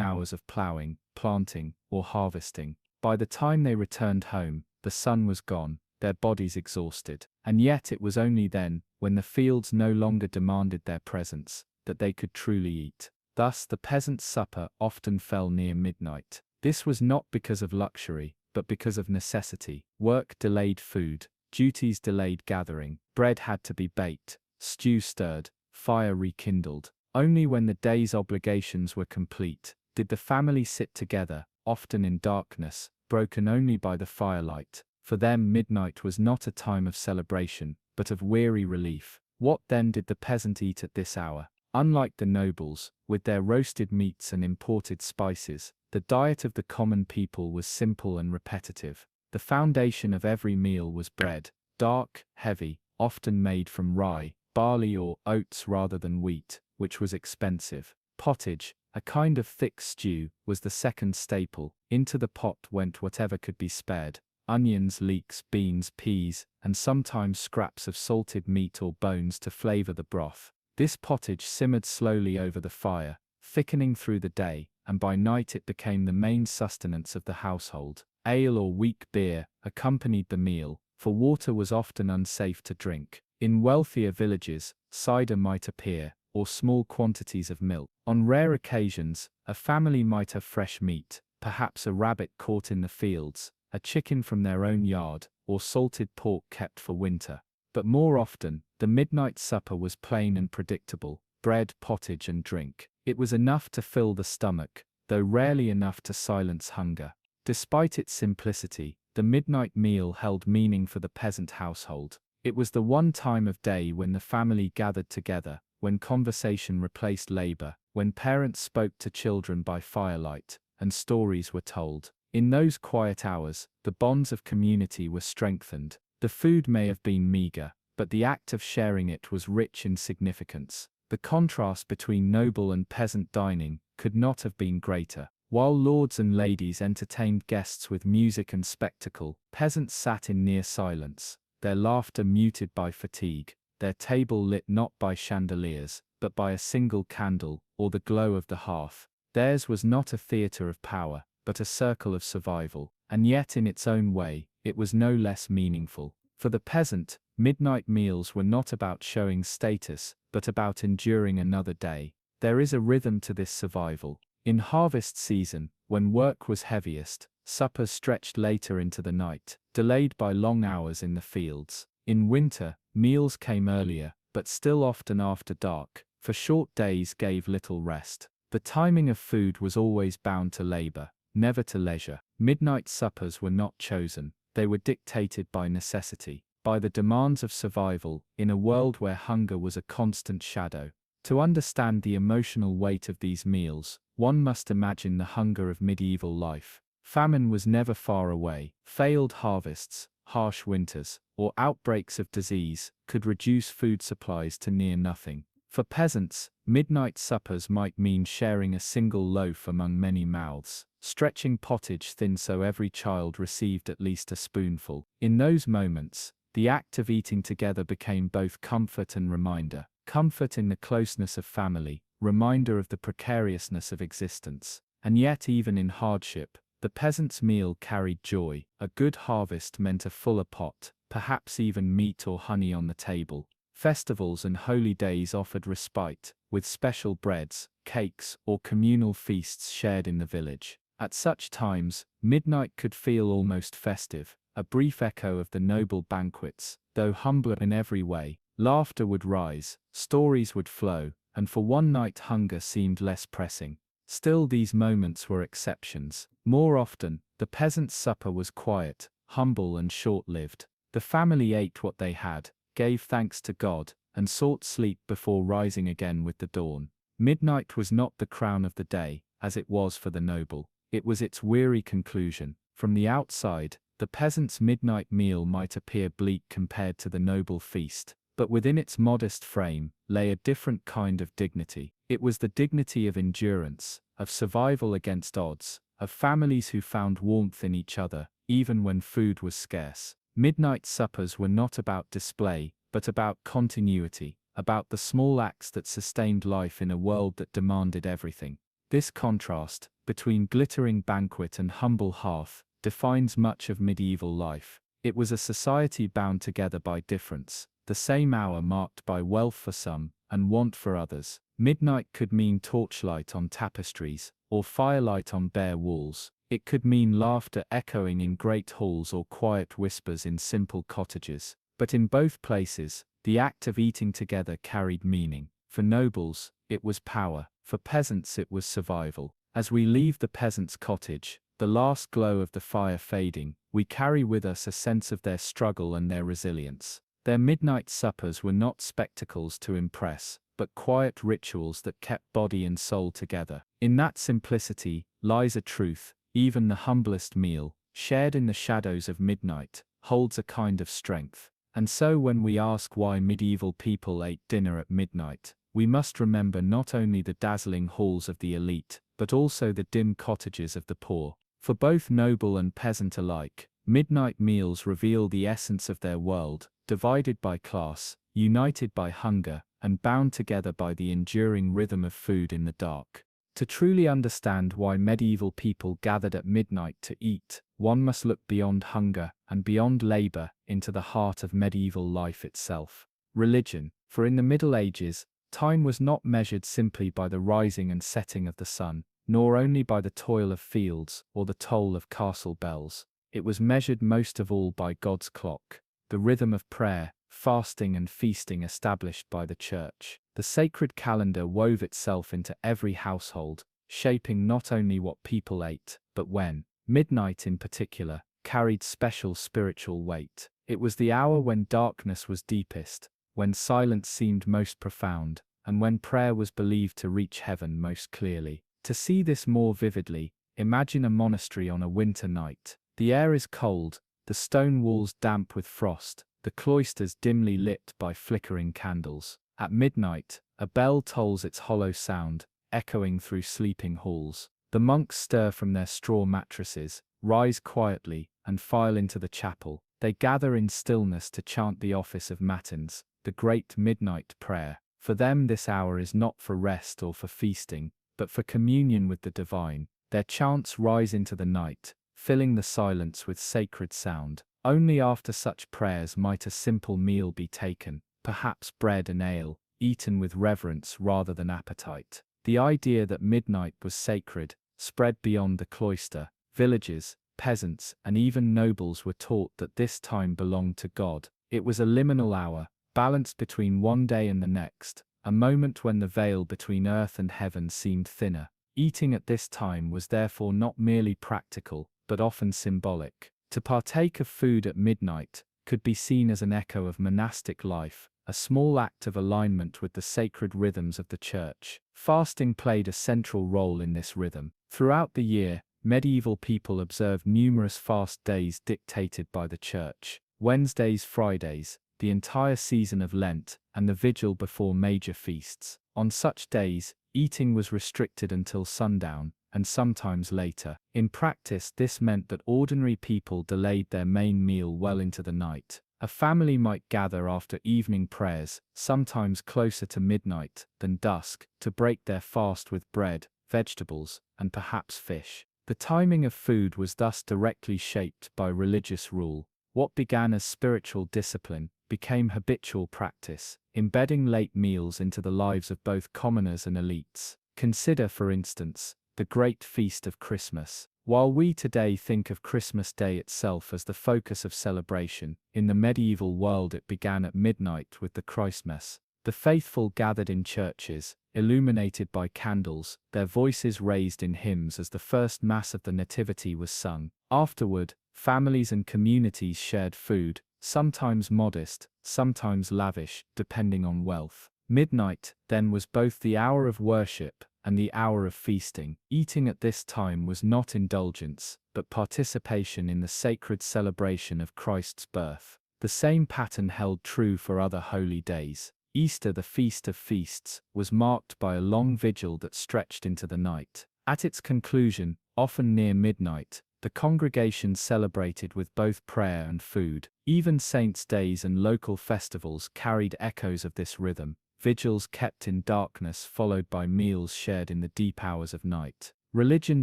hours of ploughing, planting, or harvesting. By the time they returned home, the sun was gone, their bodies exhausted. And yet it was only then, when the fields no longer demanded their presence, that they could truly eat. Thus the peasant's supper often fell near midnight. This was not because of luxury, but because of necessity. Work delayed food, duties delayed gathering, bread had to be baked, stew stirred, fire rekindled. Only when the day's obligations were complete, did the family sit together, often in darkness, broken only by the firelight. For them midnight was not a time of celebration, but of weary relief. What then did the peasant eat at this hour? Unlike the nobles, with their roasted meats and imported spices, the diet of the common people was simple and repetitive. The foundation of every meal was bread, dark, heavy, often made from rye, barley or oats rather than wheat, which was expensive. Pottage, a kind of thick stew, was the second staple. Into the pot went whatever could be spared: onions, leeks, beans, peas, and sometimes scraps of salted meat or bones to flavor the broth. This pottage simmered slowly over the fire, thickening through the day, and by night it became the main sustenance of the household. Ale or weak beer accompanied the meal, for water was often unsafe to drink. In wealthier villages, cider might appear, or small quantities of milk. On rare occasions, a family might have fresh meat, perhaps a rabbit caught in the fields, a chicken from their own yard, or salted pork kept for winter. But more often, the midnight supper was plain and predictable: bread, pottage, and drink. It was enough to fill the stomach, though rarely enough to silence hunger. Despite its simplicity, the midnight meal held meaning for the peasant household. It was the one time of day when the family gathered together, when conversation replaced labor, when parents spoke to children by firelight, and stories were told. In those quiet hours, the bonds of community were strengthened. The food may have been meager, but the act of sharing it was rich in significance. The contrast between noble and peasant dining could not have been greater. While lords and ladies entertained guests with music and spectacle, peasants sat in near silence, their laughter muted by fatigue, their table lit not by chandeliers, but by a single candle, or the glow of the hearth. Theirs was not a theatre of power, but a circle of survival, and yet in its own way, it was no less meaningful. For the peasant, midnight meals were not about showing status, but about enduring another day. There is a rhythm to this survival. In harvest season, when work was heaviest, suppers stretched later into the night, delayed by long hours in the fields. In winter, meals came earlier, but still often after dark, for short days gave little rest. The timing of food was always bound to labor, never to leisure. Midnight suppers were not chosen, they were dictated by necessity, by the demands of survival, in a world where hunger was a constant shadow. To understand the emotional weight of these meals, one must imagine the hunger of medieval life. Famine was never far away. Failed harvests, harsh winters, or outbreaks of disease could reduce food supplies to near nothing. For peasants, midnight suppers might mean sharing a single loaf among many mouths, stretching pottage thin so every child received at least a spoonful. In those moments, the act of eating together became both comfort and reminder. Comfort in the closeness of family, reminder of the precariousness of existence. And yet even in hardship, the peasant's meal carried joy. A good harvest meant a fuller pot, perhaps even meat or honey on the table. Festivals and holy days offered respite, with special breads, cakes, or communal feasts shared in the village. At such times, midnight could feel almost festive, a brief echo of the noble banquets. Though humbler in every way, laughter would rise, stories would flow, and for one night hunger seemed less pressing. Still, these moments were exceptions. More often, the peasant's supper was quiet, humble, and short-lived. The family ate what they had, gave thanks to God, and sought sleep before rising again with the dawn. Midnight was not the crown of the day, as it was for the noble. It was its weary conclusion. From the outside, The peasant's midnight meal might appear bleak compared to the noble feast, but within its modest frame lay a different kind of dignity. It was the dignity of endurance, of survival against odds, of families who found warmth in each other, even when food was scarce. Midnight suppers were not about display, but about continuity, about the small acts that sustained life in a world that demanded everything. This contrast, between glittering banquet and humble hearth, defines much of medieval life. It was a society bound together by difference, the same hour marked by wealth for some, and want for others. Midnight could mean torchlight on tapestries, or firelight on bare walls. It could mean laughter echoing in great halls or quiet whispers in simple cottages. But in both places, the act of eating together carried meaning. For nobles, it was power. For peasants, it was survival. As we leave the peasant's cottage, the last glow of the fire fading, we carry with us a sense of their struggle and their resilience. Their midnight suppers were not spectacles to impress, but quiet rituals that kept body and soul together. In that simplicity lies a truth: even the humblest meal, shared in the shadows of midnight, holds a kind of strength. And so when we ask why medieval people ate dinner at midnight, we must remember not only the dazzling halls of the elite, but also the dim cottages of the poor. For both noble and peasant alike, midnight meals reveal the essence of their world, divided by class, united by hunger, and bound together by the enduring rhythm of food in the dark. To truly understand why medieval people gathered at midnight to eat, one must look beyond hunger and beyond labor into the heart of medieval life itself. Religion. For in the Middle Ages, time was not measured simply by the rising and setting of the sun, nor only by the toil of fields or the toll of castle bells. It was measured most of all by God's clock, the rhythm of prayer, fasting and feasting established by the Church. The sacred calendar wove itself into every household, shaping not only what people ate, but when. Midnight in particular carried special spiritual weight. It was the hour when darkness was deepest, when silence seemed most profound, and when prayer was believed to reach heaven most clearly. To see this more vividly, imagine a monastery on a winter night. The air is cold, the stone walls damp with frost, the cloisters dimly lit by flickering candles. At midnight, a bell tolls its hollow sound, echoing through sleeping halls. The monks stir from their straw mattresses, rise quietly, and file into the chapel. They gather in stillness to chant the office of matins, the great midnight prayer. For them this hour is not for rest or for feasting, but for communion with the divine. Their chants rise into the night, filling the silence with sacred sound. Only after such prayers might a simple meal be taken, perhaps bread and ale, eaten with reverence rather than appetite. The idea that midnight was sacred spread beyond the cloister. Villages, peasants, and even nobles were taught that this time belonged to God. It was a liminal hour, balanced between one day and the next, a moment when the veil between earth and heaven seemed thinner. Eating at this time was therefore not merely practical, but often symbolic. To partake of food at midnight could be seen as an echo of monastic life, a small act of alignment with the sacred rhythms of the Church. Fasting played a central role in this rhythm. Throughout the year, medieval people observed numerous fast days dictated by the Church: Wednesdays, Fridays, the entire season of Lent, and the vigil before major feasts. On such days, eating was restricted until sundown, and sometimes later. In practice, this meant that ordinary people delayed their main meal well into the night. A family might gather after evening prayers, sometimes closer to midnight than dusk, to break their fast with bread, vegetables, and perhaps fish. The timing of food was thus directly shaped by religious rule. What began as spiritual discipline became habitual practice, embedding late meals into the lives of both commoners and elites. Consider, for instance, the great feast of Christmas. While we today think of Christmas Day itself as the focus of celebration, in the medieval world it began at midnight with the Christmas. The faithful gathered in churches, illuminated by candles, their voices raised in hymns as the first Mass of the Nativity was sung. Afterward, families and communities shared food, sometimes modest, sometimes lavish, depending on wealth. Midnight, then, was both the hour of worship and the hour of feasting. Eating at this time was not indulgence, but participation in the sacred celebration of Christ's birth. The same pattern held true for other holy days. Easter, the Feast of Feasts, was marked by a long vigil that stretched into the night. At its conclusion, often near midnight, the congregation celebrated with both prayer and food. Even saints' days and local festivals carried echoes of this rhythm. Vigils kept in darkness followed by meals shared in the deep hours of night. Religion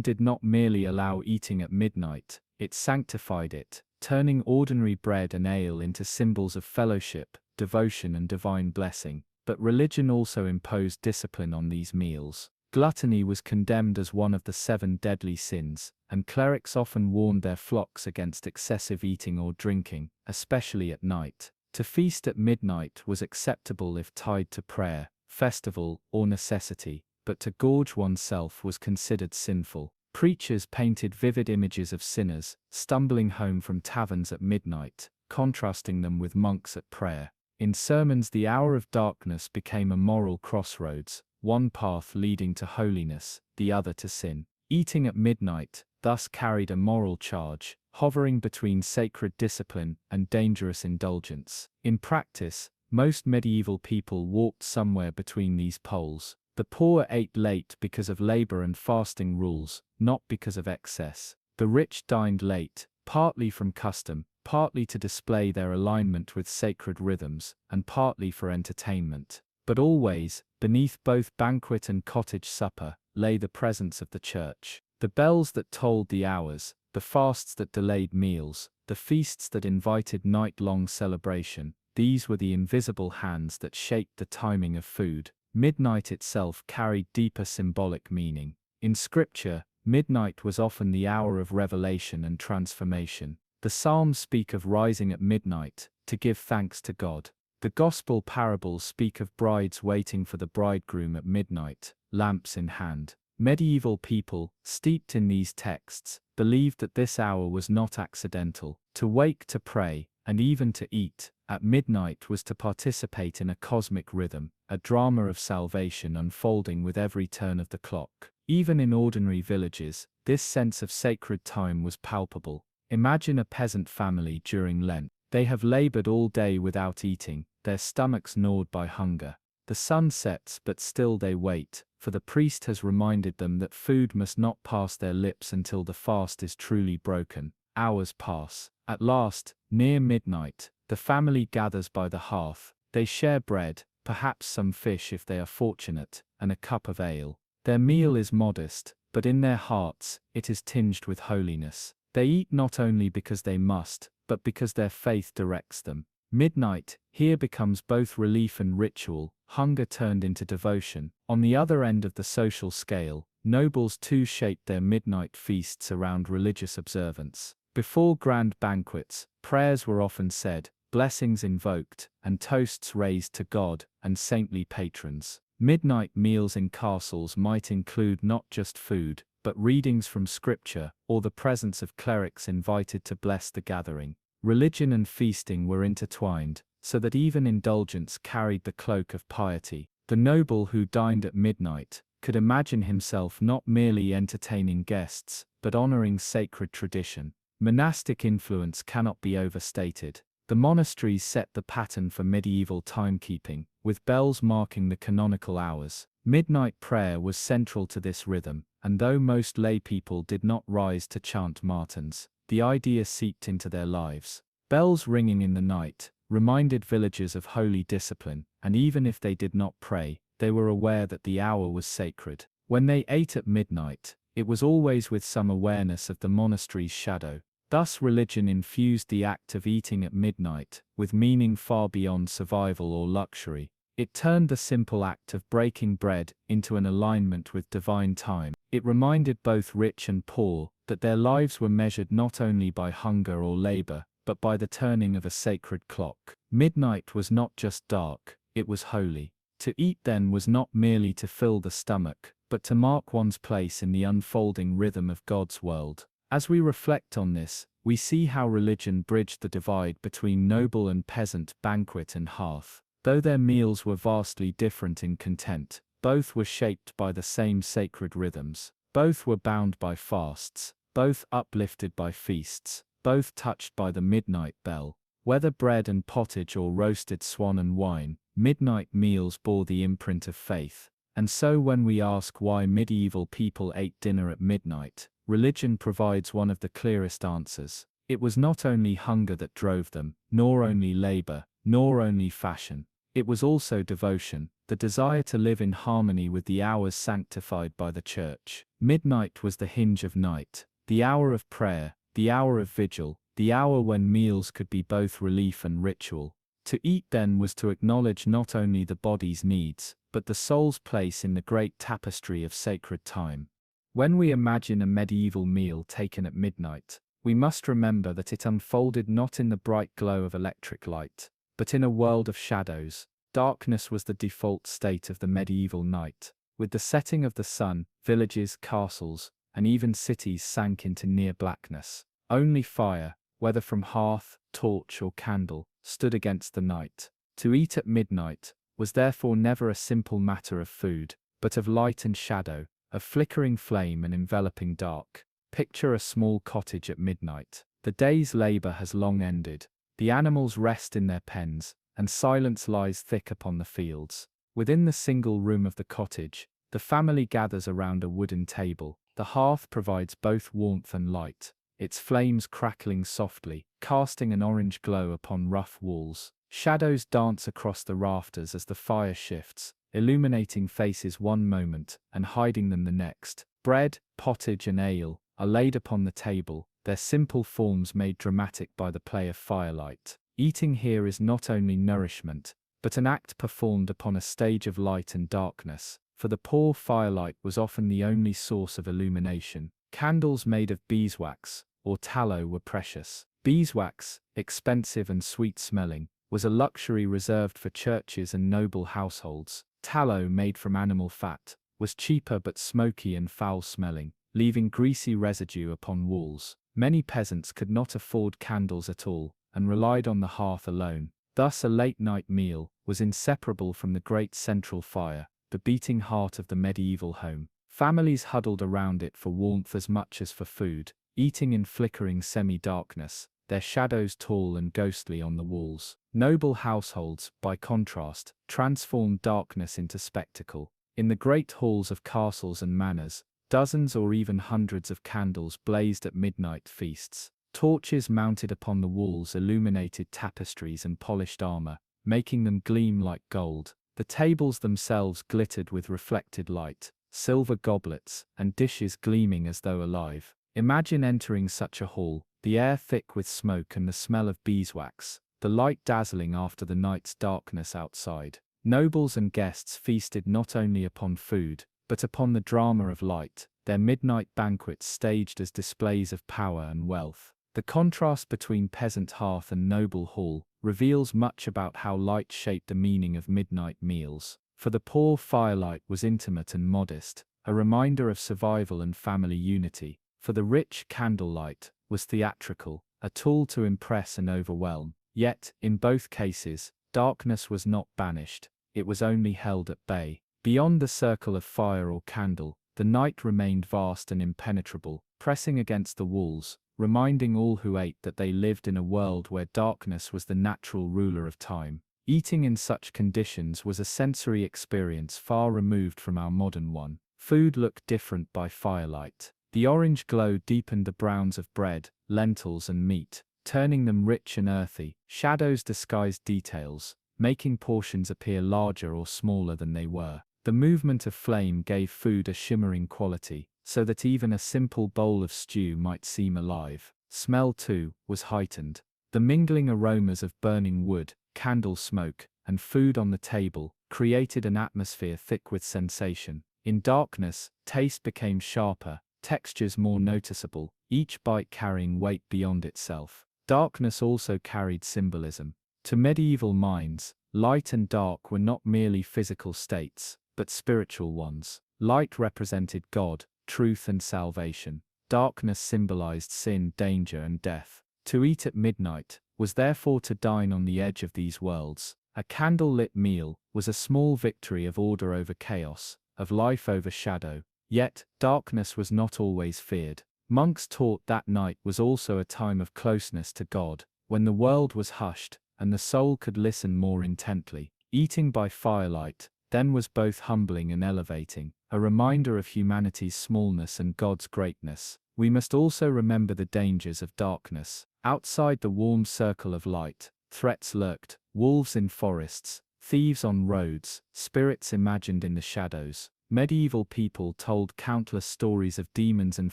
did not merely allow eating at midnight, it sanctified it, turning ordinary bread and ale into symbols of fellowship, devotion and divine blessing. But religion also imposed discipline on these meals. Gluttony was condemned as one of the 7 deadly sins, and clerics often warned their flocks against excessive eating or drinking, especially at night. To feast at midnight was acceptable if tied to prayer, festival, or necessity, but to gorge oneself was considered sinful. Preachers painted vivid images of sinners, stumbling home from taverns at midnight, contrasting them with monks at prayer. In sermons, the hour of darkness became a moral crossroads, one path leading to holiness, the other to sin. Eating at midnight thus carried a moral charge, hovering between sacred discipline and dangerous indulgence. In practice, most medieval people walked somewhere between these poles. The poor ate late because of labor and fasting rules, not because of excess. The rich dined late, partly from custom, partly to display their alignment with sacred rhythms, and partly for entertainment. But always, beneath both banquet and cottage supper, lay the presence of the church. The bells that tolled the hours, the fasts that delayed meals, the feasts that invited night-long celebration, these were the invisible hands that shaped the timing of food. Midnight itself carried deeper symbolic meaning. In Scripture, midnight was often the hour of revelation and transformation. The Psalms speak of rising at midnight, to give thanks to God. The Gospel parables speak of brides waiting for the bridegroom at midnight, lamps in hand. Medieval people, steeped in these texts, believed that this hour was not accidental. To wake to pray, and even to eat, at midnight was to participate in a cosmic rhythm, a drama of salvation unfolding with every turn of the clock. Even in ordinary villages, this sense of sacred time was palpable. Imagine a peasant family during Lent. They have labored all day without eating, their stomachs gnawed by hunger. The sun sets, but still they wait, for the priest has reminded them that food must not pass their lips until the fast is truly broken. Hours pass. At last, near midnight, the family gathers by the hearth. They share bread, perhaps some fish if they are fortunate, and a cup of ale. Their meal is modest, but in their hearts, it is tinged with holiness. They eat not only because they must, but because their faith directs them. Midnight here becomes both relief and ritual, hunger turned into devotion. On the other end of the social scale, nobles too shaped their midnight feasts around religious observance. Before grand banquets, prayers were often said, blessings invoked, and toasts raised to God and saintly patrons. Midnight meals in castles might include not just food, but readings from scripture, or the presence of clerics invited to bless the gathering. Religion and feasting were intertwined, so that even indulgence carried the cloak of piety. The noble who dined at midnight could imagine himself not merely entertaining guests, but honoring sacred tradition. Monastic influence cannot be overstated. The monasteries set the pattern for medieval timekeeping, with bells marking the canonical hours. Midnight prayer was central to this rhythm, and though most lay people did not rise to chant matins, the idea seeped into their lives. Bells ringing in the night reminded villagers of holy discipline, and even if they did not pray, they were aware that the hour was sacred. When they ate at midnight, it was always with some awareness of the monastery's shadow. Thus religion infused the act of eating at midnight with meaning far beyond survival or luxury. It turned the simple act of breaking bread into an alignment with divine time. It reminded both rich and poor that their lives were measured not only by hunger or labor, but by the turning of a sacred clock. Midnight was not just dark, it was holy. To eat then was not merely to fill the stomach, but to mark one's place in the unfolding rhythm of God's world. As we reflect on this, we see how religion bridged the divide between noble and peasant, banquet and hearth. Though their meals were vastly different in content, both were shaped by the same sacred rhythms. Both were bound by fasts, both uplifted by feasts, both touched by the midnight bell. Whether bread and pottage or roasted swan and wine, midnight meals bore the imprint of faith. And so when we ask why medieval people ate dinner at midnight, religion provides one of the clearest answers. It was not only hunger that drove them, nor only labor, nor only fashion. It was also devotion, the desire to live in harmony with the hours sanctified by the Church. Midnight was the hinge of night, the hour of prayer, the hour of vigil, the hour when meals could be both relief and ritual. To eat then was to acknowledge not only the body's needs, but the soul's place in the great tapestry of sacred time. When we imagine a medieval meal taken at midnight, we must remember that it unfolded not in the bright glow of electric light, but in a world of shadows. Darkness was the default state of the medieval night. With the setting of the sun, villages, castles, and even cities sank into near blackness. Only fire, whether from hearth, torch, or candle, stood against the night. To eat at midnight was therefore never a simple matter of food, but of light and shadow, of flickering flame and enveloping dark. Picture a small cottage at midnight. The day's labor has long ended. The animals rest in their pens, and silence lies thick upon the fields. Within the single room of the cottage, the family gathers around a wooden table. The hearth provides both warmth and light, its flames crackling softly, casting an orange glow upon rough walls. Shadows dance across the rafters as the fire shifts, illuminating faces one moment and hiding them the next. Bread, pottage, and ale are laid upon the table, their simple forms made dramatic by the play of firelight. Eating here is not only nourishment, but an act performed upon a stage of light and darkness, for the poor firelight was often the only source of illumination. Candles made of beeswax or tallow were precious. Beeswax, expensive and sweet-smelling, was a luxury reserved for churches and noble households. Tallow made from animal fat was cheaper but smoky and foul-smelling, leaving greasy residue upon walls. Many peasants could not afford candles at all, and relied on the hearth alone. Thus a late-night meal was inseparable from the great central fire, the beating heart of the medieval home. Families huddled around it for warmth as much as for food, eating in flickering semi-darkness, their shadows tall and ghostly on the walls. Noble households, by contrast, transformed darkness into spectacle. In the great halls of castles and manors, dozens or even hundreds of candles blazed at midnight feasts. Torches mounted upon the walls illuminated tapestries and polished armor, making them gleam like gold. The tables themselves glittered with reflected light, silver goblets and dishes gleaming as though alive. Imagine entering such a hall, the air thick with smoke and the smell of beeswax, the light dazzling after the night's darkness outside. Nobles and guests feasted not only upon food, but upon the drama of light, their midnight banquets staged as displays of power and wealth. The contrast between peasant hearth and noble hall reveals much about how light shaped the meaning of midnight meals. For the poor, firelight was intimate and modest, a reminder of survival and family unity. For the rich, candlelight was theatrical, a tool to impress and overwhelm. Yet, in both cases, darkness was not banished, it was only held at bay. Beyond the circle of fire or candle, the night remained vast and impenetrable, pressing against the walls, reminding all who ate that they lived in a world where darkness was the natural ruler of time. Eating in such conditions was a sensory experience far removed from our modern one. Food looked different by firelight. The orange glow deepened the browns of bread, lentils and meat, turning them rich and earthy. Shadows disguised details, making portions appear larger or smaller than they were. The movement of flame gave food a shimmering quality, so that even a simple bowl of stew might seem alive. Smell, too, was heightened. The mingling aromas of burning wood, candle smoke, and food on the table created an atmosphere thick with sensation. In darkness, taste became sharper, textures more noticeable, each bite carrying weight beyond itself. Darkness also carried symbolism. To medieval minds, light and dark were not merely physical states, but spiritual ones. Light represented God, truth and salvation. Darkness symbolized sin, danger and death. To eat at midnight was therefore to dine on the edge of these worlds, A candle-lit meal was a small victory of order over chaos, of life over shadow. Yet, darkness was not always feared. Monks taught that night was also a time of closeness to God, when the world was hushed, and the soul could listen more intently. Eating by firelight, then, was both humbling and elevating, a reminder of humanity's smallness and God's greatness. We must also remember the dangers of darkness. Outside the warm circle of light, threats lurked: wolves in forests, thieves on roads, spirits imagined in the shadows. Medieval people told countless stories of demons and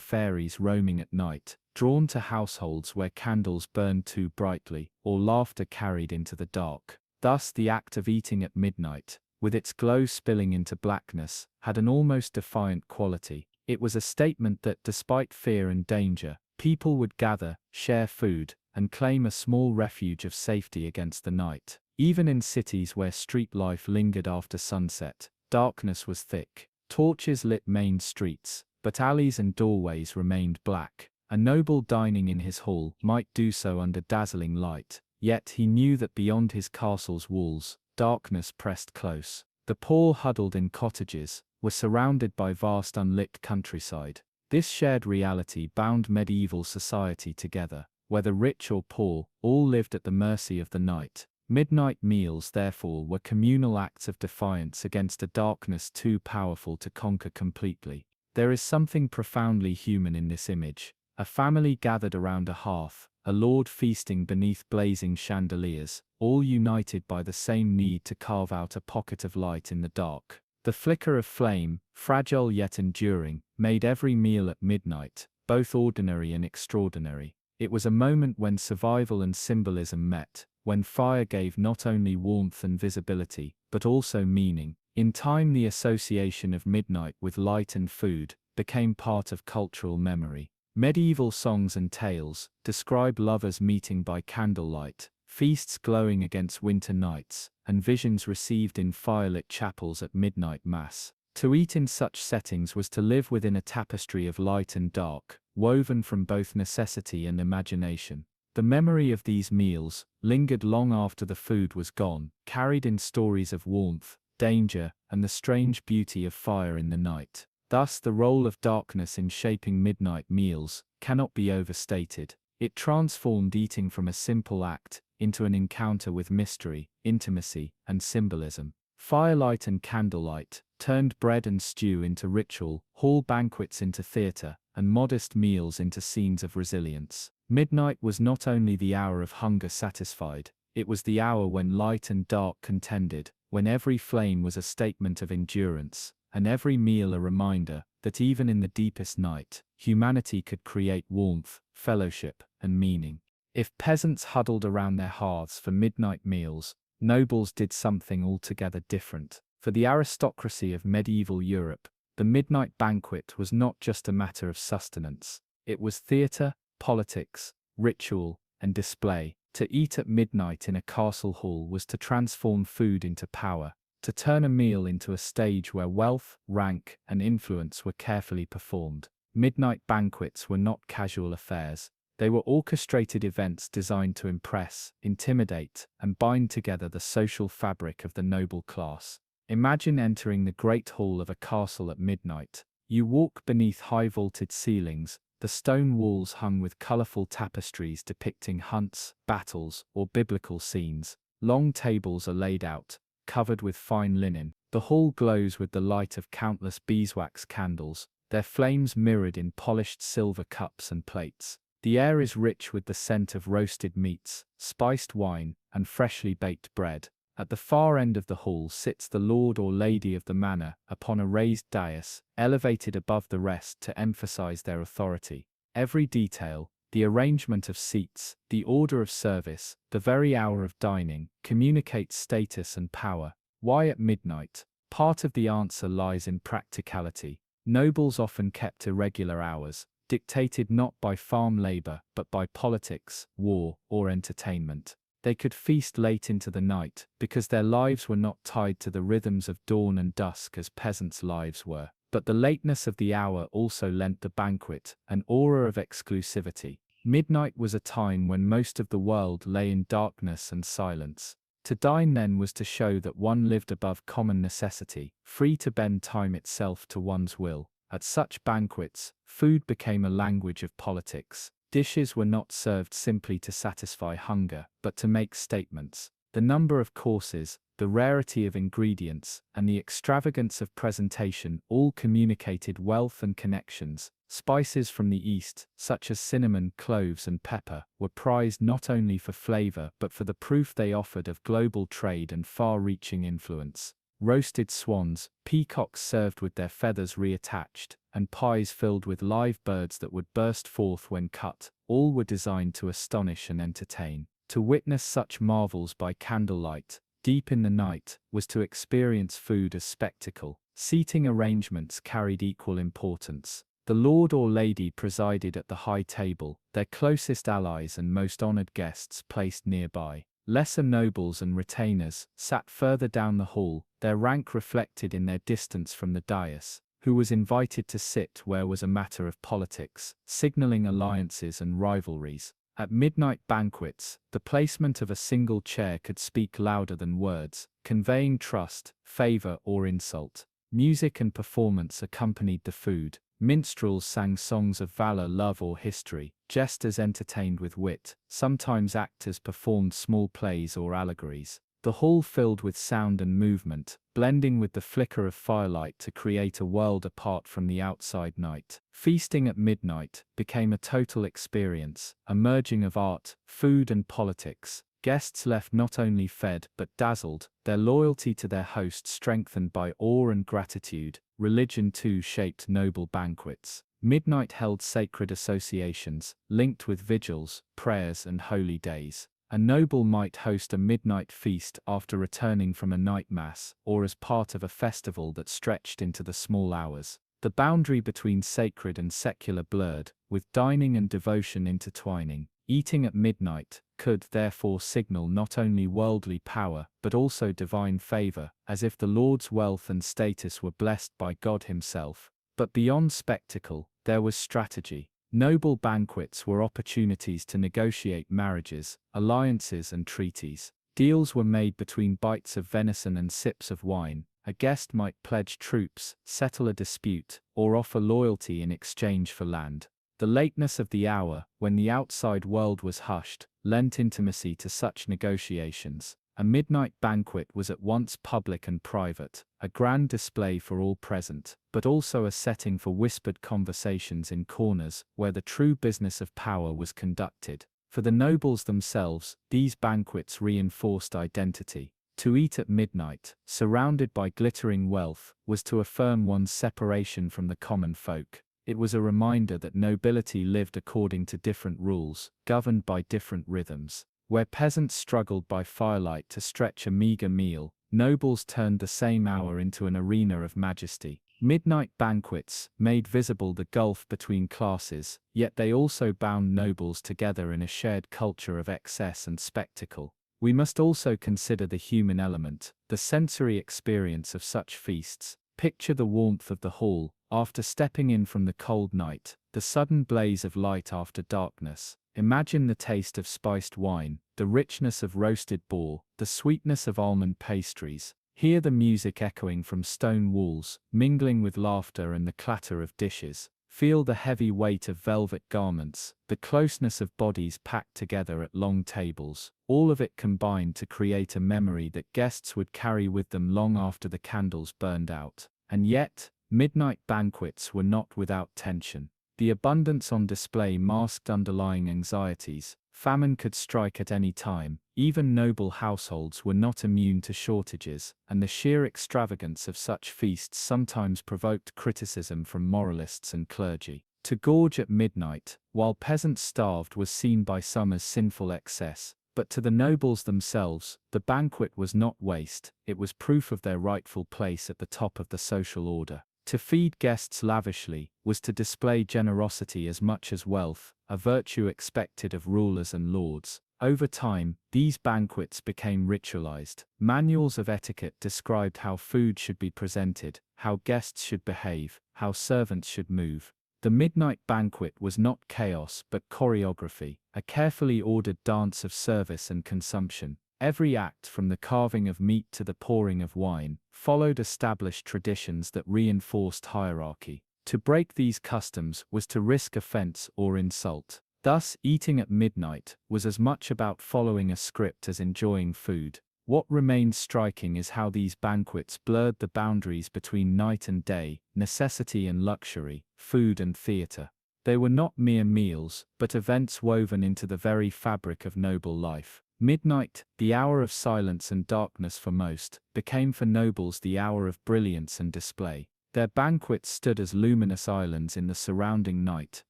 fairies roaming at night, drawn to households where candles burned too brightly, or laughter carried into the dark. Thus, the act of eating at midnight, with its glow spilling into blackness, had an almost defiant quality. It was a statement that, despite fear and danger, people would gather, share food, and claim a small refuge of safety against the night. Even in cities where street life lingered after sunset, darkness was thick. Torches lit main streets, but alleys and doorways remained black. A noble dining in his hall might do so under dazzling light, yet he knew that beyond his castle's walls, darkness pressed close. The poor, huddled in cottages, were surrounded by vast unlit countryside. This shared reality bound medieval society together. Whether rich or poor, all lived at the mercy of the night. Midnight meals, therefore, were communal acts of defiance against a darkness too powerful to conquer completely. There is something profoundly human in this image. A family gathered around a hearth, a lord feasting beneath blazing chandeliers, all united by the same need to carve out a pocket of light in the dark. The flicker of flame, fragile yet enduring, made every meal at midnight, both ordinary and extraordinary. It was a moment when survival and symbolism met, when fire gave not only warmth and visibility, but also meaning. In time, the association of midnight with light and food became part of cultural memory. Medieval songs and tales describe lovers meeting by candlelight, feasts glowing against winter nights, and visions received in firelit chapels at midnight mass. To eat in such settings was to live within a tapestry of light and dark, woven from both necessity and imagination. The memory of these meals lingered long after the food was gone, carried in stories of warmth, danger, and the strange beauty of fire in the night. Thus, the role of darkness in shaping midnight meals cannot be overstated. It transformed eating from a simple act into an encounter with mystery, intimacy, and symbolism. Firelight and candlelight turned bread and stew into ritual, hall banquets into theater, and modest meals into scenes of resilience. Midnight was not only the hour of hunger satisfied, it was the hour when light and dark contended, when every flame was a statement of endurance, and every meal a reminder that even in the deepest night, humanity could create warmth, fellowship, and meaning. If peasants huddled around their hearths for midnight meals, nobles did something altogether different. For the aristocracy of medieval Europe, the midnight banquet was not just a matter of sustenance. It was theatre, politics, ritual, and display. To eat at midnight in a castle hall was to transform food into power, to turn a meal into a stage where wealth, rank, and influence were carefully performed. Midnight banquets were not casual affairs. They were orchestrated events designed to impress, intimidate, and bind together the social fabric of the noble class. Imagine entering the great hall of a castle at midnight. You walk beneath high-vaulted ceilings, the stone walls hung with colorful tapestries depicting hunts, battles, or biblical scenes. Long tables are laid out, covered with fine linen. The hall glows with the light of countless beeswax candles, their flames mirrored in polished silver cups and plates. The air is rich with the scent of roasted meats, spiced wine, and freshly baked bread. At the far end of the hall sits the lord or lady of the manor upon a raised dais, elevated above the rest to emphasize their authority. Every detail, the arrangement of seats, the order of service, the very hour of dining, communicates status and power. Why at midnight? Part of the answer lies in practicality. Nobles often kept irregular hours, dictated not by farm labor but by politics, war, or entertainment. They could feast late into the night because their lives were not tied to the rhythms of dawn and dusk as peasants' lives were. But the lateness of the hour also lent the banquet an aura of exclusivity. Midnight was a time when most of the world lay in darkness and silence. To dine then was to show that one lived above common necessity, free to bend time itself to one's will. At such banquets, food became a language of politics. Dishes were not served simply to satisfy hunger, but to make statements. The number of courses, the rarity of ingredients, and the extravagance of presentation all communicated wealth and connections. Spices from the East, such as cinnamon, cloves, and pepper, were prized not only for flavor but for the proof they offered of global trade and far-reaching influence. Roasted swans, peacocks served with their feathers reattached, and pies filled with live birds that would burst forth when cut, all were designed to astonish and entertain. To witness such marvels by candlelight, deep in the night, was to experience food as spectacle. Seating arrangements carried equal importance. The lord or lady presided at the high table, their closest allies and most honored guests placed nearby. Lesser nobles and retainers sat further down the hall, their rank reflected in their distance from the dais. Who was invited to sit where was a matter of politics, signaling alliances and rivalries. At midnight banquets, the placement of a single chair could speak louder than words, conveying trust, favor, or insult. Music and performance accompanied the food. Minstrels sang songs of valor, love, or history. Jesters entertained with wit. Sometimes actors performed small plays or allegories. The hall filled with sound and movement, blending with the flicker of firelight to create a world apart from the outside night. Feasting at midnight became a total experience, a merging of art, food, and politics. Guests left not only fed but dazzled, their loyalty to their host strengthened by awe and gratitude. Religion too shaped noble banquets. Midnight held sacred associations, linked with vigils, prayers, and holy days. A noble might host a midnight feast after returning from a night mass, or as part of a festival that stretched into the small hours. The boundary between sacred and secular blurred, with dining and devotion intertwining. Eating at midnight could therefore signal not only worldly power but also divine favor, as if the Lord's wealth and status were blessed by God himself. But beyond spectacle, there was strategy. Noble banquets were opportunities to negotiate marriages, alliances, and treaties. Deals were made between bites of venison and sips of wine. A guest might pledge troops, settle a dispute, or offer loyalty in exchange for land. The lateness of the hour, when the outside world was hushed, lent intimacy to such negotiations. A midnight banquet was at once public and private, a grand display for all present, but also a setting for whispered conversations in corners where the true business of power was conducted. For the nobles themselves, these banquets reinforced identity. To eat at midnight, surrounded by glittering wealth, was to affirm one's separation from the common folk. It was a reminder that nobility lived according to different rules, governed by different rhythms. Where peasants struggled by firelight to stretch a meager meal, nobles turned the same hour into an arena of majesty. Midnight banquets made visible the gulf between classes, yet they also bound nobles together in a shared culture of excess and spectacle. We must also consider the human element, the sensory experience of such feasts. Picture the warmth of the hall, after stepping in from the cold night, the sudden blaze of light after darkness. Imagine the taste of spiced wine, the richness of roasted boar, the sweetness of almond pastries. Hear the music echoing from stone walls, mingling with laughter and the clatter of dishes. Feel the heavy weight of velvet garments, the closeness of bodies packed together at long tables. All of it combined to create a memory that guests would carry with them long after the candles burned out. And yet, midnight banquets were not without tension. The abundance on display masked underlying anxieties. Famine could strike at any time. Even noble households were not immune to shortages, and the sheer extravagance of such feasts sometimes provoked criticism from moralists and clergy. To gorge at midnight, while peasants starved, was seen by some as sinful excess. But to the nobles themselves, the banquet was not waste, it was proof of their rightful place at the top of the social order. To feed guests lavishly was to display generosity as much as wealth, a virtue expected of rulers and lords. Over time, these banquets became ritualized. Manuals of etiquette described how food should be presented, how guests should behave, how servants should move. The midnight banquet was not chaos but choreography, a carefully ordered dance of service and consumption. Every act, from the carving of meat to the pouring of wine, followed established traditions that reinforced hierarchy. To break these customs was to risk offense or insult. Thus, eating at midnight was as much about following a script as enjoying food. What remains striking is how these banquets blurred the boundaries between night and day, necessity and luxury, food and theatre. They were not mere meals, but events woven into the very fabric of noble life. Midnight, the hour of silence and darkness for most, became for nobles the hour of brilliance and display. Their banquets stood as luminous islands in the surrounding night,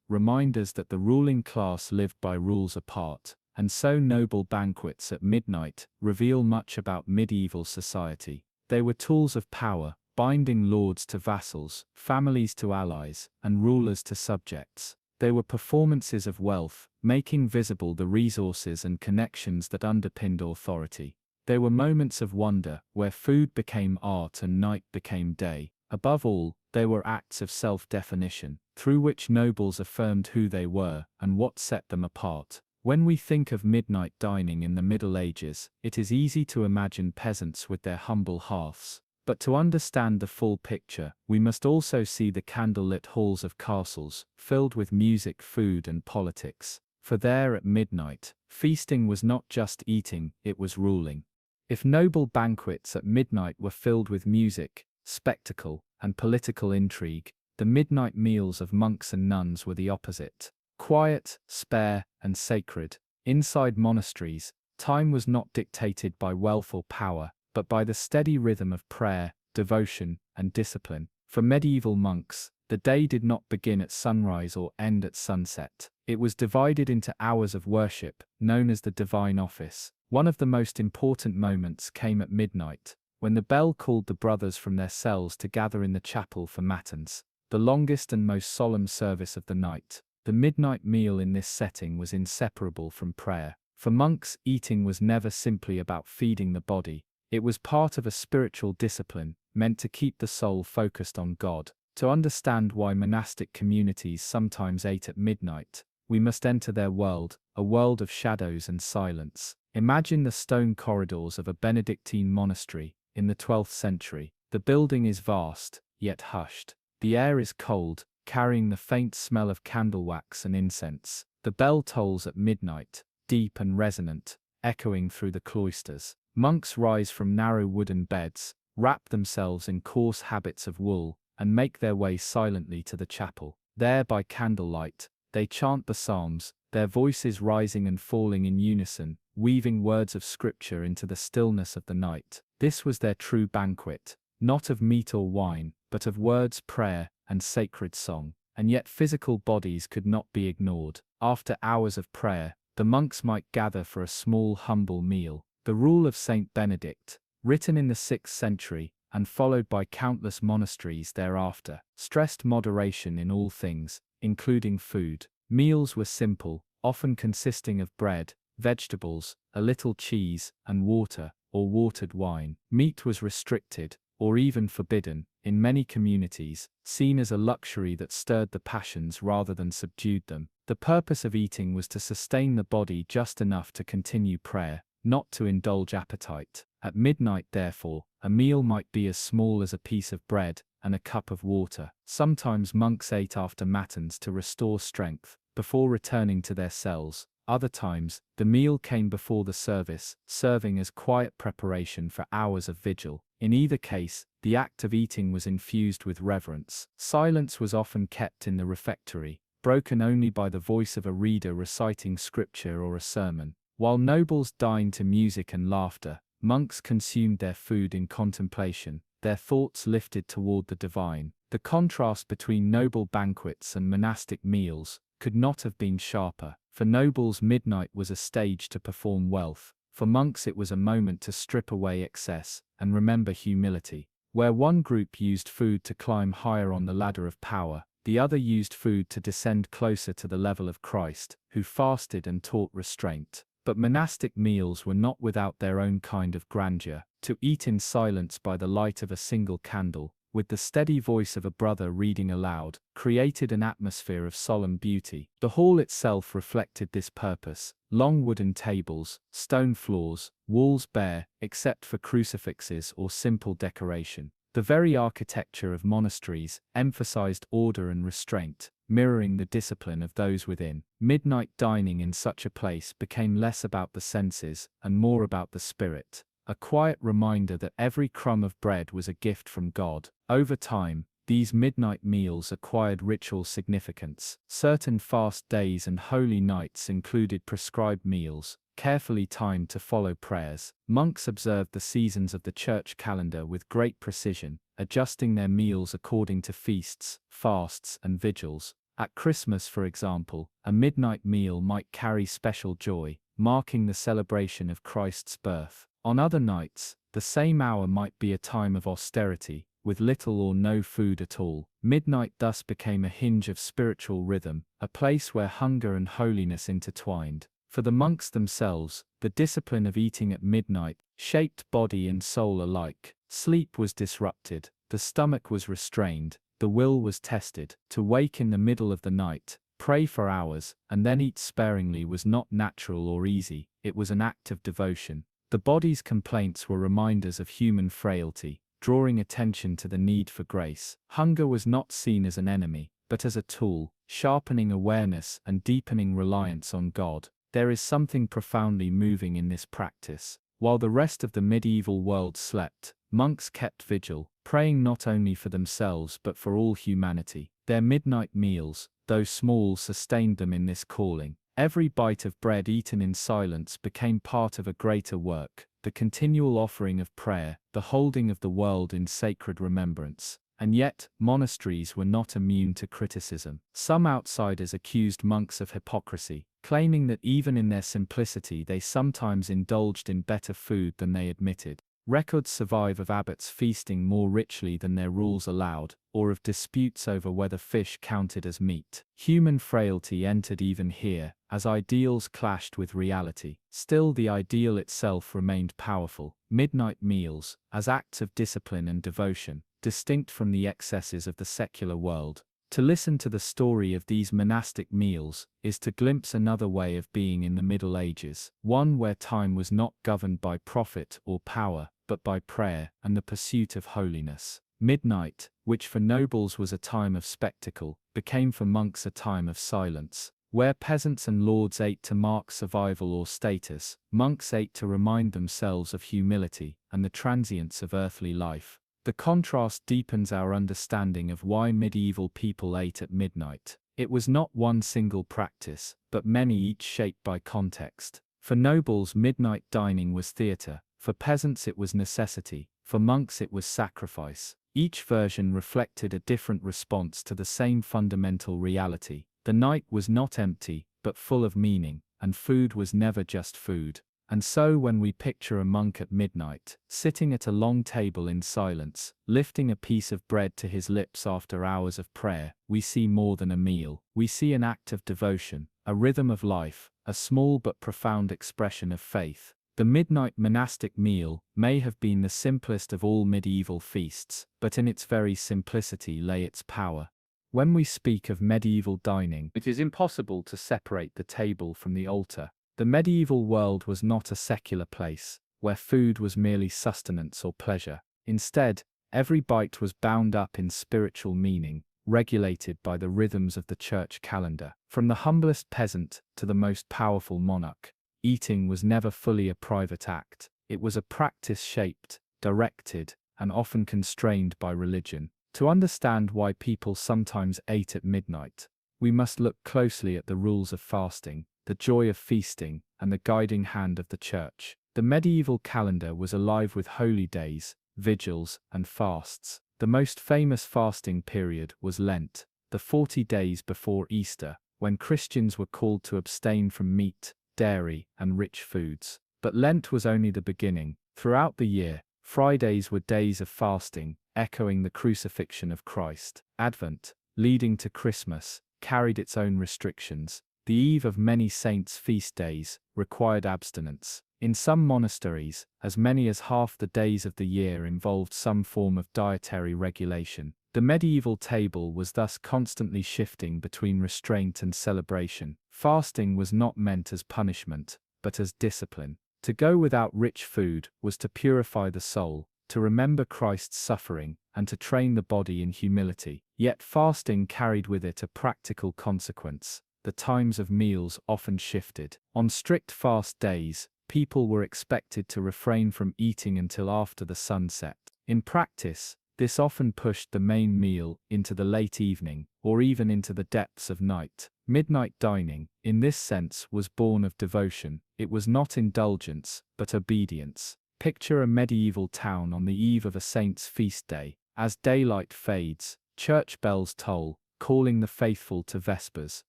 reminders that the ruling class lived by rules apart. And so noble banquets at midnight reveal much about medieval society. They were tools of power, binding lords to vassals, families to allies, and rulers to subjects. They were performances of wealth, making visible the resources and connections that underpinned authority. They were moments of wonder, where food became art and night became day. Above all, they were acts of self-definition, through which nobles affirmed who they were and what set them apart. When we think of midnight dining in the Middle Ages, it is easy to imagine peasants with their humble hearths. But to understand the full picture, we must also see the candlelit halls of castles, filled with music, food, and politics. For there at midnight, feasting was not just eating, it was ruling. If noble banquets at midnight were filled with music, spectacle, and political intrigue, the midnight meals of monks and nuns were the opposite. Quiet, spare, and sacred. Inside monasteries, time was not dictated by wealth or power, but by the steady rhythm of prayer, devotion, and discipline. For medieval monks, the day did not begin at sunrise or end at sunset. It was divided into hours of worship, known as the divine office. One of the most important moments came at midnight, when the bell called the brothers from their cells to gather in the chapel for matins, the longest and most solemn service of the night. The midnight meal in this setting was inseparable from prayer. For monks, eating was never simply about feeding the body. It was part of a spiritual discipline, meant to keep the soul focused on God. To understand why monastic communities sometimes ate at midnight, we must enter their world, a world of shadows and silence. Imagine the stone corridors of a Benedictine monastery in the 12th century. The building is vast, yet hushed. The air is cold, carrying the faint smell of candle wax and incense. The bell tolls at midnight, deep and resonant, echoing through the cloisters. Monks rise from narrow wooden beds, wrap themselves in coarse habits of wool, and make their way silently to the chapel. There, by candlelight, they chant the psalms, their voices rising and falling in unison, weaving words of scripture into the stillness of the night. This was their true banquet, not of meat or wine, but of words, prayer, and sacred song. And yet physical bodies could not be ignored. After hours of prayer, the monks might gather for a small, humble meal. The rule of Saint Benedict, written in the 6th century, and followed by countless monasteries thereafter, stressed moderation in all things, including food. Meals were simple, often consisting of bread, vegetables, a little cheese, and water, or watered wine. Meat was restricted, or even forbidden, in many communities, seen as a luxury that stirred the passions rather than subdued them. The purpose of eating was to sustain the body just enough to continue prayer, not to indulge appetite. At midnight, therefore, a meal might be as small as a piece of bread and a cup of water. Sometimes monks ate after matins to restore strength, before returning to their cells. Other times, the meal came before the service, serving as quiet preparation for hours of vigil. In either case, the act of eating was infused with reverence. Silence was often kept in the refectory, broken only by the voice of a reader reciting scripture or a sermon. While nobles dined to music and laughter, monks consumed their food in contemplation, their thoughts lifted toward the divine. The contrast between noble banquets and monastic meals could not have been sharper. For nobles, midnight was a stage to perform wealth. For monks, it was a moment to strip away excess and remember humility. Where one group used food to climb higher on the ladder of power, the other used food to descend closer to the level of Christ, who fasted and taught restraint. But monastic meals were not without their own kind of grandeur. To eat in silence by the light of a single candle, with the steady voice of a brother reading aloud, created an atmosphere of solemn beauty. The hall itself reflected this purpose: long wooden tables, stone floors, walls bare, except for crucifixes or simple decoration. The very architecture of monasteries emphasized order and restraint, mirroring the discipline of those within. Midnight dining in such a place became less about the senses and more about the spirit, a quiet reminder that every crumb of bread was a gift from God. Over time, these midnight meals acquired ritual significance. Certain fast days and holy nights included prescribed meals, carefully timed to follow prayers. Monks observed the seasons of the church calendar with great precision, adjusting their meals according to feasts, fasts, and vigils. At Christmas, for example, a midnight meal might carry special joy, marking the celebration of Christ's birth. On other nights, the same hour might be a time of austerity, with little or no food at all. Midnight thus became a hinge of spiritual rhythm, a place where hunger and holiness intertwined. For the monks themselves, the discipline of eating at midnight shaped body and soul alike. Sleep was disrupted, the stomach was restrained, the will was tested. To wake in the middle of the night, pray for hours, and then eat sparingly was not natural or easy. It was an act of devotion. The body's complaints were reminders of human frailty, drawing attention to the need for grace. Hunger was not seen as an enemy, but as a tool, sharpening awareness and deepening reliance on God. There is something profoundly moving in this practice. While the rest of the medieval world slept, monks kept vigil, praying not only for themselves but for all humanity. Their midnight meals, though small, sustained them in this calling. Every bite of bread eaten in silence became part of a greater work, the continual offering of prayer, the holding of the world in sacred remembrance. And yet, monasteries were not immune to criticism. Some outsiders accused monks of hypocrisy, claiming that even in their simplicity they sometimes indulged in better food than they admitted. Records survive of abbots feasting more richly than their rules allowed, or of disputes over whether fish counted as meat. Human frailty entered even here, as ideals clashed with reality. Still, the ideal itself remained powerful. Midnight meals, as acts of discipline and devotion, distinct from the excesses of the secular world. To listen to the story of these monastic meals is to glimpse another way of being in the Middle Ages, one where time was not governed by profit or power, but by prayer and the pursuit of holiness. Midnight, which for nobles was a time of spectacle, became for monks a time of silence. Where peasants and lords ate to mark survival or status, monks ate to remind themselves of humility and the transience of earthly life. The contrast deepens our understanding of why medieval people ate at midnight. It was not one single practice, but many, each shaped by context. For nobles, midnight dining was theatre. For peasants, it was necessity. For monks, it was sacrifice. Each version reflected a different response to the same fundamental reality. The night was not empty, but full of meaning, and food was never just food. And so when we picture a monk at midnight, sitting at a long table in silence, lifting a piece of bread to his lips after hours of prayer, we see more than a meal. We see an act of devotion, a rhythm of life, a small but profound expression of faith. The midnight monastic meal may have been the simplest of all medieval feasts, but in its very simplicity lay its power. When we speak of medieval dining, it is impossible to separate the table from the altar. The medieval world was not a secular place, where food was merely sustenance or pleasure. Instead, every bite was bound up in spiritual meaning, regulated by the rhythms of the church calendar. From the humblest peasant to the most powerful monarch, eating was never fully a private act. It was a practice shaped, directed, and often constrained by religion. To understand why people sometimes ate at midnight, we must look closely at the rules of fasting, the joy of feasting, and the guiding hand of the church. The medieval calendar was alive with holy days, vigils, and fasts. The most famous fasting period was Lent, the 40 days before Easter, when Christians were called to abstain from meat, dairy, and rich foods. But Lent was only the beginning. Throughout the year, Fridays were days of fasting, echoing the crucifixion of Christ. Advent, leading to Christmas, carried its own restrictions. The eve of many saints' feast days required abstinence. In some monasteries, as many as half the days of the year involved some form of dietary regulation. The medieval table was thus constantly shifting between restraint and celebration. Fasting was not meant as punishment, but as discipline. To go without rich food was to purify the soul, to remember Christ's suffering, and to train the body in humility. Yet fasting carried with it a practical consequence. The times of meals often shifted. On strict fast days, people were expected to refrain from eating until after the sun set. In practice, this often pushed the main meal into the late evening, or even into the depths of night. Midnight dining, in this sense, was born of devotion. It was not indulgence, but obedience. Picture a medieval town on the eve of a saint's feast day. As daylight fades, church bells toll, calling the faithful to vespers.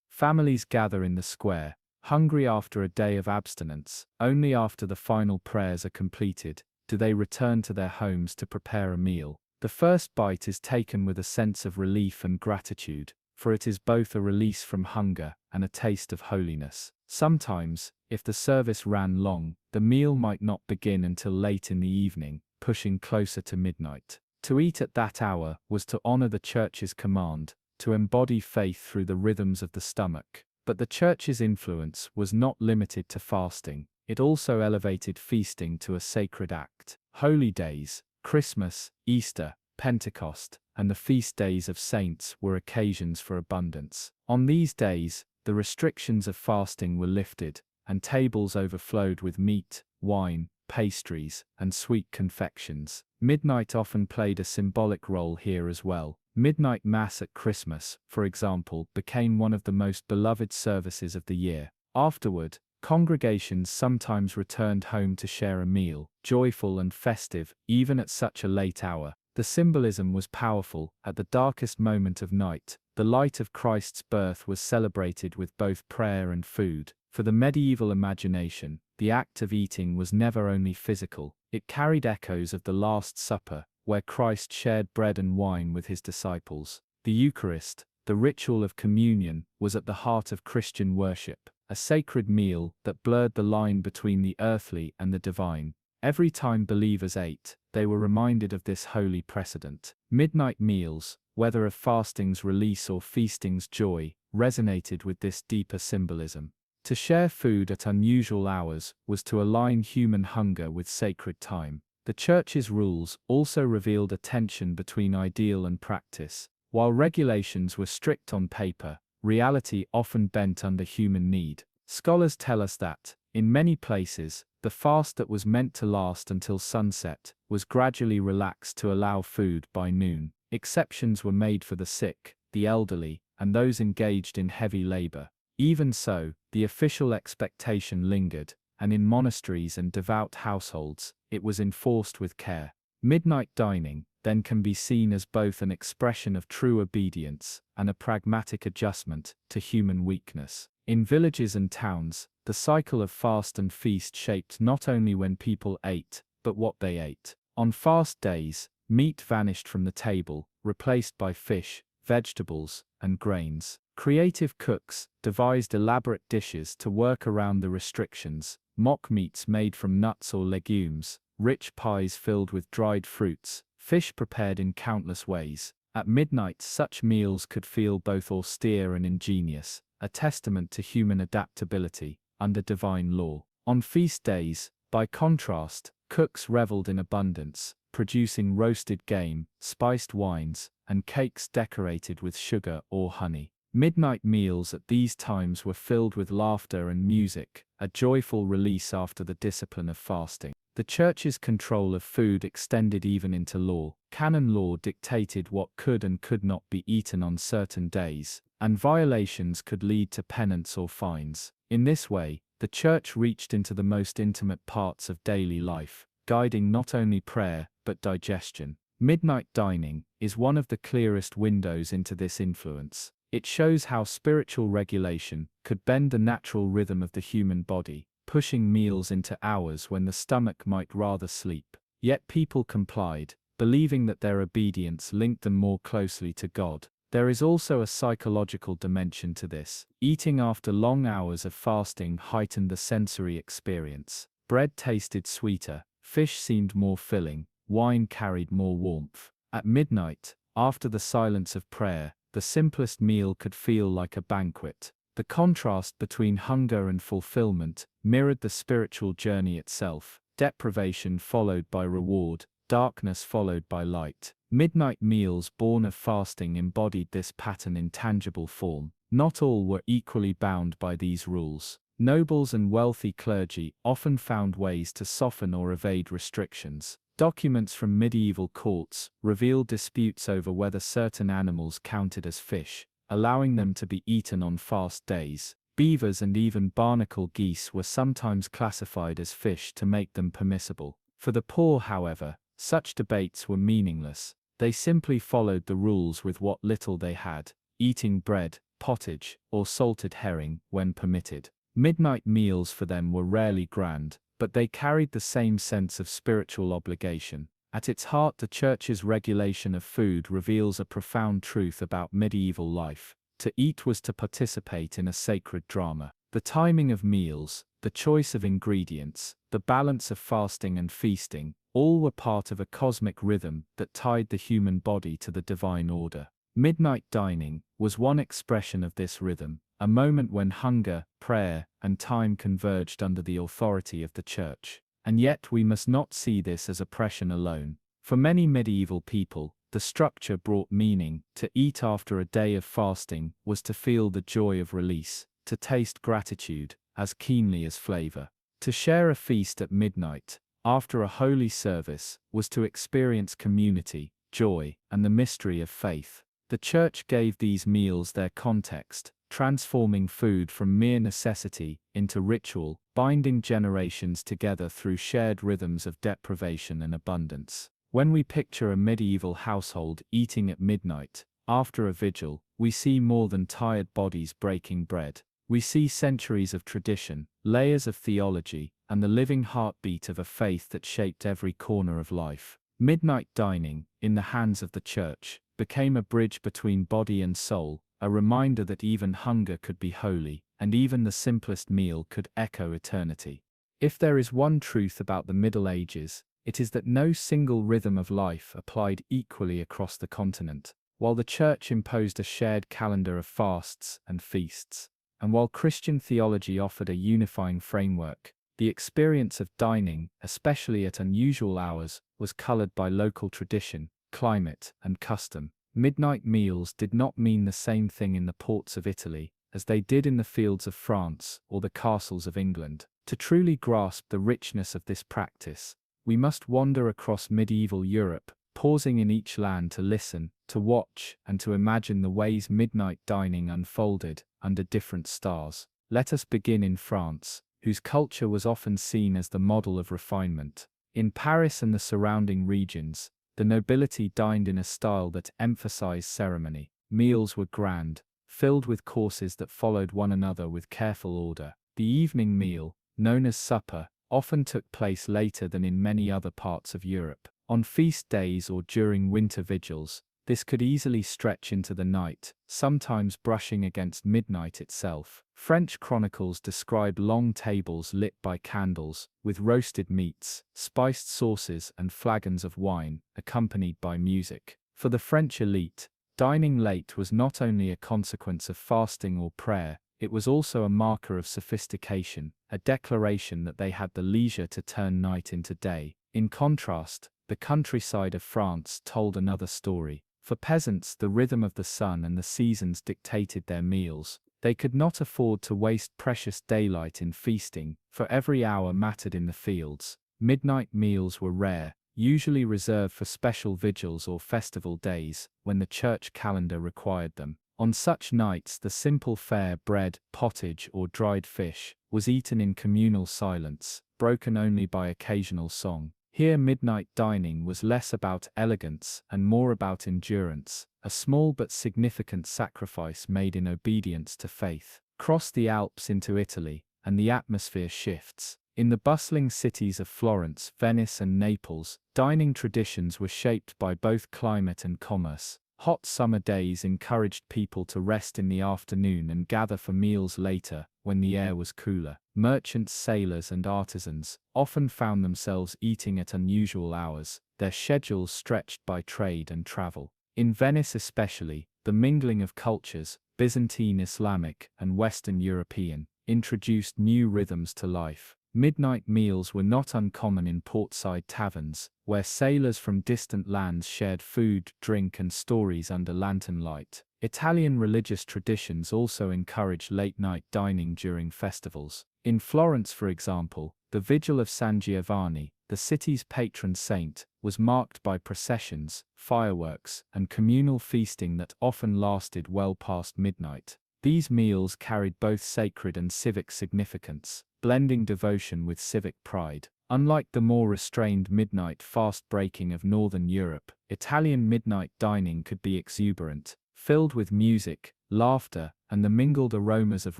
Families gather in the square, hungry after a day of abstinence. Only after the final prayers are completed do they return to their homes to prepare a meal. The first bite is taken with a sense of relief and gratitude, for it is both a release from hunger and a taste of holiness. Sometimes, if the service ran long, the meal might not begin until late in the evening, pushing closer to midnight. To eat at that hour was to honor the Church's command, to embody faith through the rhythms of the stomach. But the Church's influence was not limited to fasting. It also elevated feasting to a sacred act. Holy days, Christmas, Easter, Pentecost, and the feast days of saints were occasions for abundance. On these days, the restrictions of fasting were lifted, and tables overflowed with meat, wine, pastries, and sweet confections. Midnight often played a symbolic role here as well. Midnight Mass at Christmas, for example, became one of the most beloved services of the year. Afterward, congregations sometimes returned home to share a meal, joyful and festive, even at such a late hour. The symbolism was powerful. At the darkest moment of night, the light of Christ's birth was celebrated with both prayer and food. For the medieval imagination, the act of eating was never only physical. It carried echoes of the Last Supper, where Christ shared bread and wine with his disciples. The Eucharist, the ritual of communion, was at the heart of Christian worship, a sacred meal that blurred the line between the earthly and the divine. Every time believers ate, they were reminded of this holy precedent. Midnight meals, whether of fasting's release or feasting's joy, resonated with this deeper symbolism. To share food at unusual hours was to align human hunger with sacred time. The Church's rules also revealed a tension between ideal and practice. While regulations were strict on paper, reality often bent under human need. Scholars tell us that, in many places, the fast that was meant to last until sunset was gradually relaxed to allow food by noon. Exceptions were made for the sick, the elderly, and those engaged in heavy labor. Even so, the official expectation lingered, and in monasteries and devout households, it was enforced with care. Midnight dining, then, can be seen as both an expression of true obedience and a pragmatic adjustment to human weakness. In villages and towns, the cycle of fast and feast shaped not only when people ate, but what they ate. On fast days, meat vanished from the table, replaced by fish, vegetables, and grains. Creative cooks devised elaborate dishes to work around the restrictions: mock meats made from nuts or legumes, rich pies filled with dried fruits, fish prepared in countless ways. At midnight, such meals could feel both austere and ingenious, a testament to human adaptability under divine law. On feast days, by contrast, cooks reveled in abundance, producing roasted game, spiced wines, and cakes decorated with sugar or honey. Midnight meals at these times were filled with laughter and music, a joyful release after the discipline of fasting. The Church's control of food extended even into law. Canon law dictated what could and could not be eaten on certain days, and violations could lead to penance or fines. In this way, the Church reached into the most intimate parts of daily life, guiding not only prayer, but digestion. Midnight dining is one of the clearest windows into this influence. It shows how spiritual regulation could bend the natural rhythm of the human body, pushing meals into hours when the stomach might rather sleep. Yet people complied, believing that their obedience linked them more closely to God. There is also a psychological dimension to this. Eating after long hours of fasting heightened the sensory experience. Bread tasted sweeter, fish seemed more filling, wine carried more warmth. At midnight, after the silence of prayer, the simplest meal could feel like a banquet. The contrast between hunger and fulfillment mirrored the spiritual journey itself. Deprivation followed by reward, darkness followed by light. Midnight meals born of fasting embodied this pattern in tangible form. Not all were equally bound by these rules. Nobles and wealthy clergy often found ways to soften or evade restrictions. Documents from medieval courts reveal disputes over whether certain animals counted as fish, allowing them to be eaten on fast days. Beavers and even barnacle geese were sometimes classified as fish to make them permissible. For the poor, however, such debates were meaningless. They simply followed the rules with what little they had, eating bread, pottage, or salted herring when permitted. Midnight meals for them were rarely grand, but they carried the same sense of spiritual obligation. At its heart, the Church's regulation of food reveals a profound truth about medieval life. To eat was to participate in a sacred drama. The timing of meals, the choice of ingredients, the balance of fasting and feasting, all were part of a cosmic rhythm that tied the human body to the divine order. Midnight dining was one expression of this rhythm, a moment when hunger, prayer, and time converged under the authority of the Church. And yet we must not see this as oppression alone. For many medieval people, the structure brought meaning. To eat after a day of fasting was to feel the joy of release, to taste gratitude as keenly as flavor. To share a feast at midnight, after a holy service, was to experience community, joy, and the mystery of faith. The Church gave these meals their context, transforming food from mere necessity into ritual, binding generations together through shared rhythms of deprivation and abundance. When we picture a medieval household eating at midnight, after a vigil, we see more than tired bodies breaking bread. We see centuries of tradition, layers of theology, and the living heartbeat of a faith that shaped every corner of life. Midnight dining, in the hands of the Church, became a bridge between body and soul, a reminder that even hunger could be holy, and even the simplest meal could echo eternity. If there is one truth about the Middle Ages, it is that no single rhythm of life applied equally across the continent. While the Church imposed a shared calendar of fasts and feasts, and while Christian theology offered a unifying framework, the experience of dining, especially at unusual hours, was colored by local tradition, climate, and custom. Midnight meals did not mean the same thing in the ports of Italy as they did in the fields of France or the castles of England. To truly grasp the richness of this practice, we must wander across medieval Europe, pausing in each land to listen, to watch, and to imagine the ways midnight dining unfolded under different stars. Let us begin in France, whose culture was often seen as the model of refinement. In Paris and the surrounding regions, the nobility dined in a style that emphasized ceremony. Meals were grand, filled with courses that followed one another with careful order. The evening meal, known as supper, often took place later than in many other parts of Europe. On feast days or during winter vigils, this could easily stretch into the night, sometimes brushing against midnight itself. French chronicles describe long tables lit by candles, with roasted meats, spiced sauces, and flagons of wine, accompanied by music. For the French elite, dining late was not only a consequence of fasting or prayer, it was also a marker of sophistication, a declaration that they had the leisure to turn night into day. In contrast, the countryside of France told another story. For peasants, the rhythm of the sun and the seasons dictated their meals. They could not afford to waste precious daylight in feasting, for every hour mattered in the fields. Midnight meals were rare, usually reserved for special vigils or festival days, when the church calendar required them. On such nights, the simple fare, bread, pottage, or dried fish, was eaten in communal silence, broken only by occasional song. Here midnight dining was less about elegance and more about endurance, a small but significant sacrifice made in obedience to faith. Cross the Alps into Italy, and the atmosphere shifts. In the bustling cities of Florence, Venice, and Naples, dining traditions were shaped by both climate and commerce. Hot summer days encouraged people to rest in the afternoon and gather for meals later, when the air was cooler. Merchants, sailors, and artisans often found themselves eating at unusual hours, their schedules stretched by trade and travel. In Venice especially, the mingling of cultures, Byzantine, Islamic, and Western European, introduced new rhythms to life. Midnight meals were not uncommon in portside taverns, where sailors from distant lands shared food, drink, and stories under lantern light. Italian religious traditions also encouraged late-night dining during festivals. In Florence, for example, the Vigil of San Giovanni, the city's patron saint, was marked by processions, fireworks, and communal feasting that often lasted well past midnight. These meals carried both sacred and civic significance, blending devotion with civic pride. Unlike the more restrained midnight fast-breaking of Northern Europe, Italian midnight dining could be exuberant, filled with music, laughter, and the mingled aromas of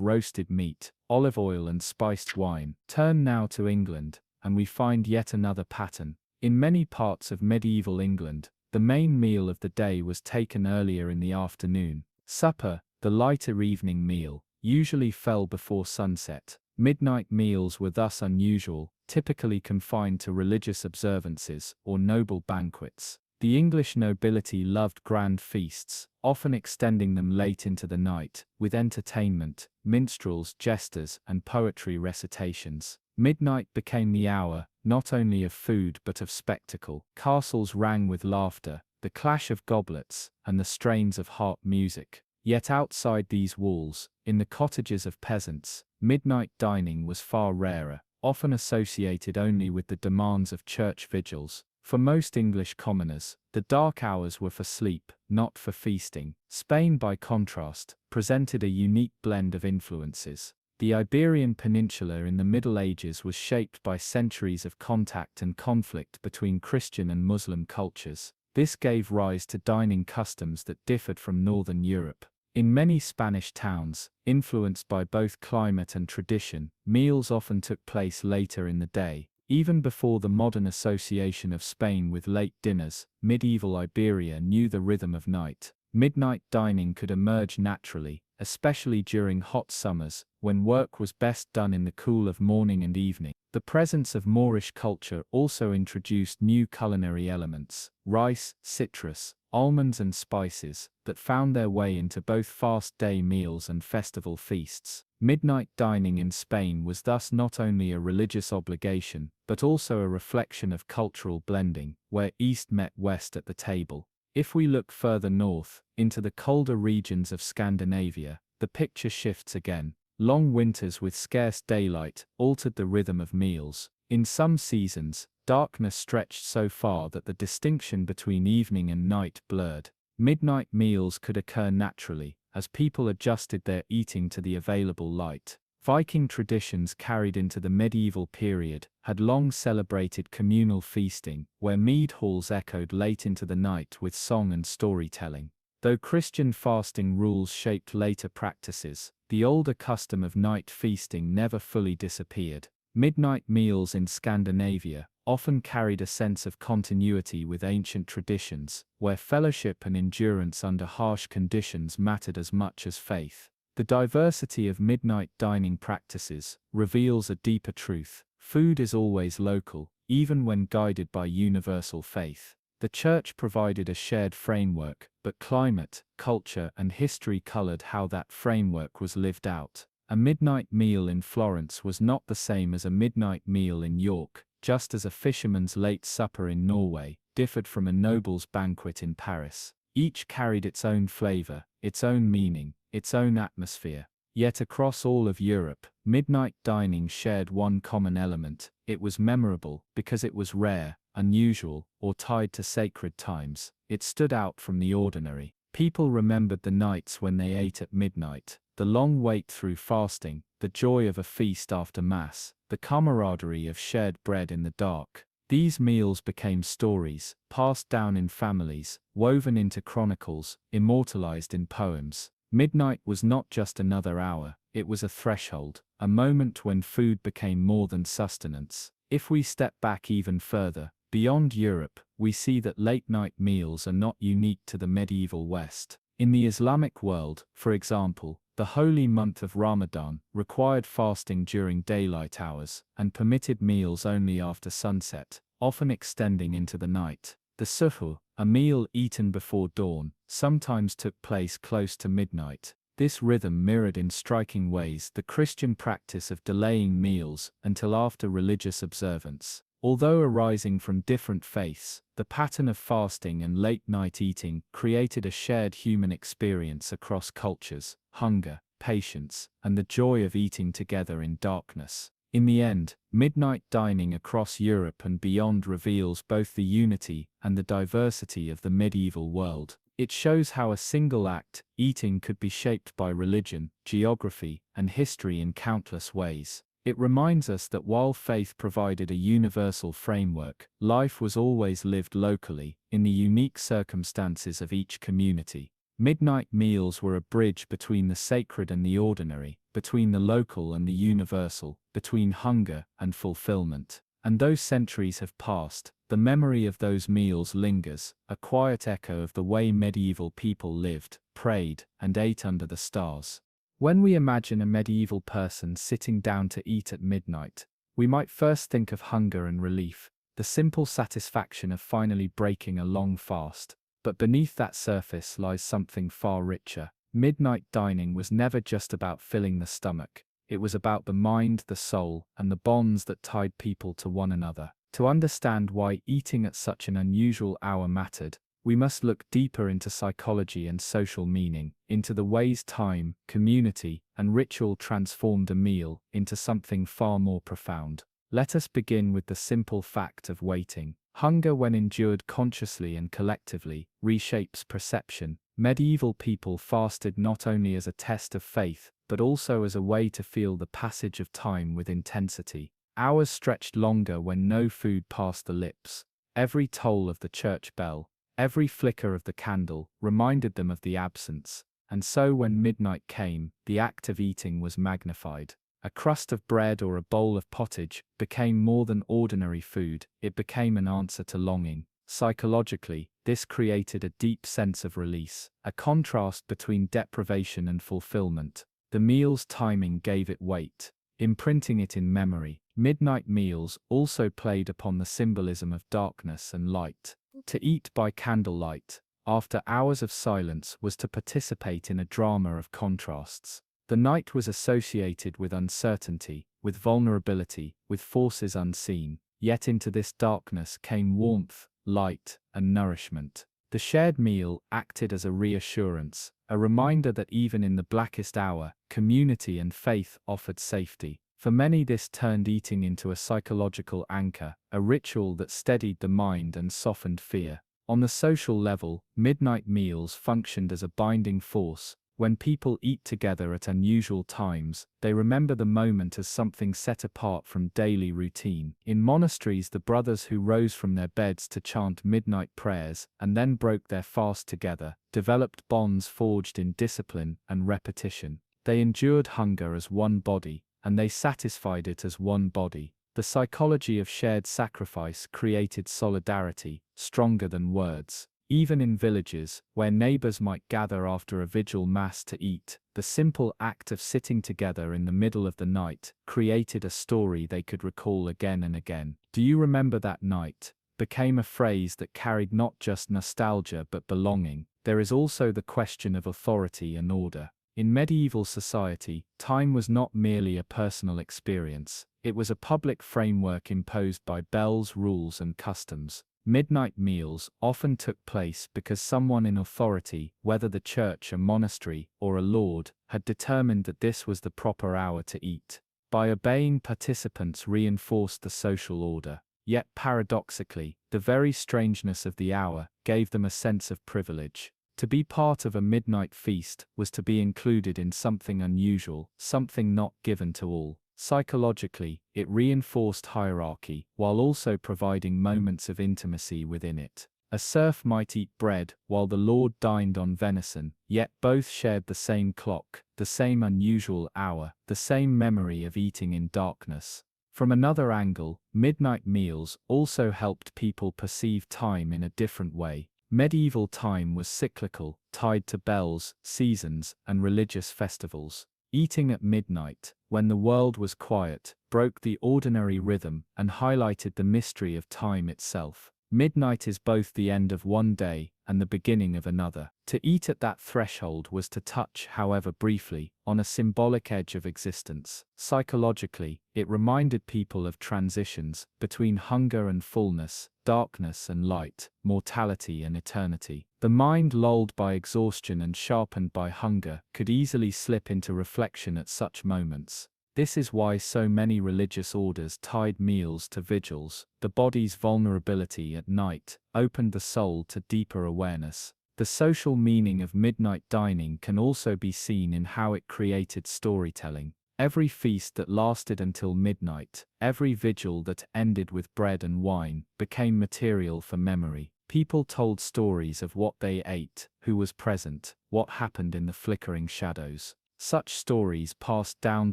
roasted meat, olive oil, and spiced wine. Turn now to England, and we find yet another pattern. In many parts of medieval England, the main meal of the day was taken earlier in the afternoon. Supper, the lighter evening meal, usually fell before sunset. Midnight meals were thus unusual, typically confined to religious observances or noble banquets. The English nobility loved grand feasts, often extending them late into the night, with entertainment, minstrels, jesters, and poetry recitations. Midnight became the hour, not only of food but of spectacle. Castles rang with laughter, the clash of goblets, and the strains of harp music. Yet outside these walls, in the cottages of peasants, midnight dining was far rarer, often associated only with the demands of church vigils. For most English commoners, the dark hours were for sleep, not for feasting. Spain, by contrast, presented a unique blend of influences. The Iberian Peninsula in the Middle Ages was shaped by centuries of contact and conflict between Christian and Muslim cultures. This gave rise to dining customs that differed from Northern Europe. In many Spanish towns, influenced by both climate and tradition, meals often took place later in the day. Even before the modern association of Spain with late dinners, medieval Iberia knew the rhythm of night. Midnight dining could emerge naturally, especially during hot summers, when work was best done in the cool of morning and evening. The presence of Moorish culture also introduced new culinary elements: rice, citrus, almonds, and spices that found their way into both fast day meals and festival feasts. Midnight dining in Spain was thus not only a religious obligation, but also a reflection of cultural blending, where East met West at the table. If we look further north, into the colder regions of Scandinavia, the picture shifts again. Long winters with scarce daylight altered the rhythm of meals. In some seasons, darkness stretched so far that the distinction between evening and night blurred. Midnight meals could occur naturally, as people adjusted their eating to the available light. Viking traditions carried into the medieval period had long celebrated communal feasting, where mead halls echoed late into the night with song and storytelling. Though Christian fasting rules shaped later practices, the older custom of night feasting never fully disappeared. Midnight meals in Scandinavia often carried a sense of continuity with ancient traditions, where fellowship and endurance under harsh conditions mattered as much as faith. The diversity of midnight dining practices reveals a deeper truth: food is always local, even when guided by universal faith. The church provided a shared framework, but climate, culture, and history colored how that framework was lived out. A midnight meal in Florence was not the same as a midnight meal in York, just as a fisherman's late supper in Norway differed from a noble's banquet in Paris. Each carried its own flavor, its own meaning, its own atmosphere. Yet across all of Europe, midnight dining shared one common element: it was memorable because it was rare, unusual, or tied to sacred times. It stood out from the ordinary. People remembered the nights when they ate at midnight, the long wait through fasting, the joy of a feast after Mass, the camaraderie of shared bread in the dark. These meals became stories, passed down in families, woven into chronicles, immortalized in poems. Midnight was not just another hour, it was a threshold, a moment when food became more than sustenance. If we step back even further, beyond Europe, we see that late-night meals are not unique to the medieval West. In the Islamic world, for example, The holy month of Ramadan required fasting during daylight hours and permitted meals only after sunset, often extending into the night. The suhoor, a meal eaten before dawn, sometimes took place close to midnight. This rhythm mirrored in striking ways the Christian practice of delaying meals until after religious observance. Although arising from different faiths, the pattern of fasting and late-night eating created a shared human experience across cultures: hunger, patience, and the joy of eating together in darkness. In the end, midnight dining across Europe and beyond reveals both the unity and the diversity of the medieval world. It shows how a single act, eating, could be shaped by religion, geography, and history in countless ways. It reminds us that while faith provided a universal framework, life was always lived locally, in the unique circumstances of each community. Midnight meals were a bridge between the sacred and the ordinary, between the local and the universal, between hunger and fulfillment. And though centuries have passed, the memory of those meals lingers, a quiet echo of the way medieval people lived, prayed, and ate under the stars. When we imagine a medieval person sitting down to eat at midnight, we might first think of hunger and relief, the simple satisfaction of finally breaking a long fast. But beneath that surface lies something far richer. Midnight dining was never just about filling the stomach. It was about the mind, the soul, and the bonds that tied people to one another. To understand why eating at such an unusual hour mattered, we must look deeper into psychology and social meaning, into the ways time, community, and ritual transformed a meal into something far more profound. Let us begin with the simple fact of waiting. Hunger, when endured consciously and collectively, reshapes perception. Medieval people fasted not only as a test of faith, but also as a way to feel the passage of time with intensity. Hours stretched longer when no food passed the lips. Every toll of the church bell, every flicker of the candle, reminded them of the absence. And so when midnight came, the act of eating was magnified. A crust of bread or a bowl of pottage became more than ordinary food, it became an answer to longing. Psychologically, this created a deep sense of release, a contrast between deprivation and fulfillment. The meal's timing gave it weight, imprinting it in memory. Midnight meals also played upon the symbolism of darkness and light. To eat by candlelight, after hours of silence, was to participate in a drama of contrasts. The night was associated with uncertainty, with vulnerability, with forces unseen, yet into this darkness came warmth, light, and nourishment. The shared meal acted as a reassurance, a reminder that even in the blackest hour, community and faith offered safety. For many, this turned eating into a psychological anchor, a ritual that steadied the mind and softened fear. On the social level, midnight meals functioned as a binding force. When people eat together at unusual times, they remember the moment as something set apart from daily routine. In monasteries, the brothers who rose from their beds to chant midnight prayers and then broke their fast together developed bonds forged in discipline and repetition. They endured hunger as one body, and they satisfied it as one body. The psychology of shared sacrifice created solidarity, stronger than words. Even in villages, where neighbors might gather after a vigil mass to eat, the simple act of sitting together in the middle of the night created a story they could recall again and again. "Do you remember that night?" became a phrase that carried not just nostalgia but belonging. There is also the question of authority and order. In medieval society, time was not merely a personal experience. It was a public framework imposed by bells, rules, and customs. Midnight meals often took place because someone in authority, whether the church, a monastery, or a lord, had determined that this was the proper hour to eat. By obeying, participants reinforced the social order. Yet paradoxically, the very strangeness of the hour gave them a sense of privilege. To be part of a midnight feast was to be included in something unusual, something not given to all. Psychologically, it reinforced hierarchy, while also providing moments of intimacy within it. A serf might eat bread, while the lord dined on venison, yet both shared the same clock, the same unusual hour, the same memory of eating in darkness. From another angle, midnight meals also helped people perceive time in a different way. Medieval time was cyclical, tied to bells, seasons, and religious festivals. Eating at midnight, when the world was quiet, broke the ordinary rhythm and highlighted the mystery of time itself. Midnight is both the end of one day and the beginning of another. To eat at that threshold was to touch, however briefly, on a symbolic edge of existence. Psychologically, it reminded people of transitions between hunger and fullness, darkness and light, mortality and eternity. The mind, lulled by exhaustion and sharpened by hunger, could easily slip into reflection at such moments. This is why so many religious orders tied meals to vigils. The body's vulnerability at night opened the soul to deeper awareness. The social meaning of midnight dining can also be seen in how it created storytelling. Every feast that lasted until midnight, every vigil that ended with bread and wine, became material for memory. People told stories of what they ate, who was present, what happened in the flickering shadows. Such stories passed down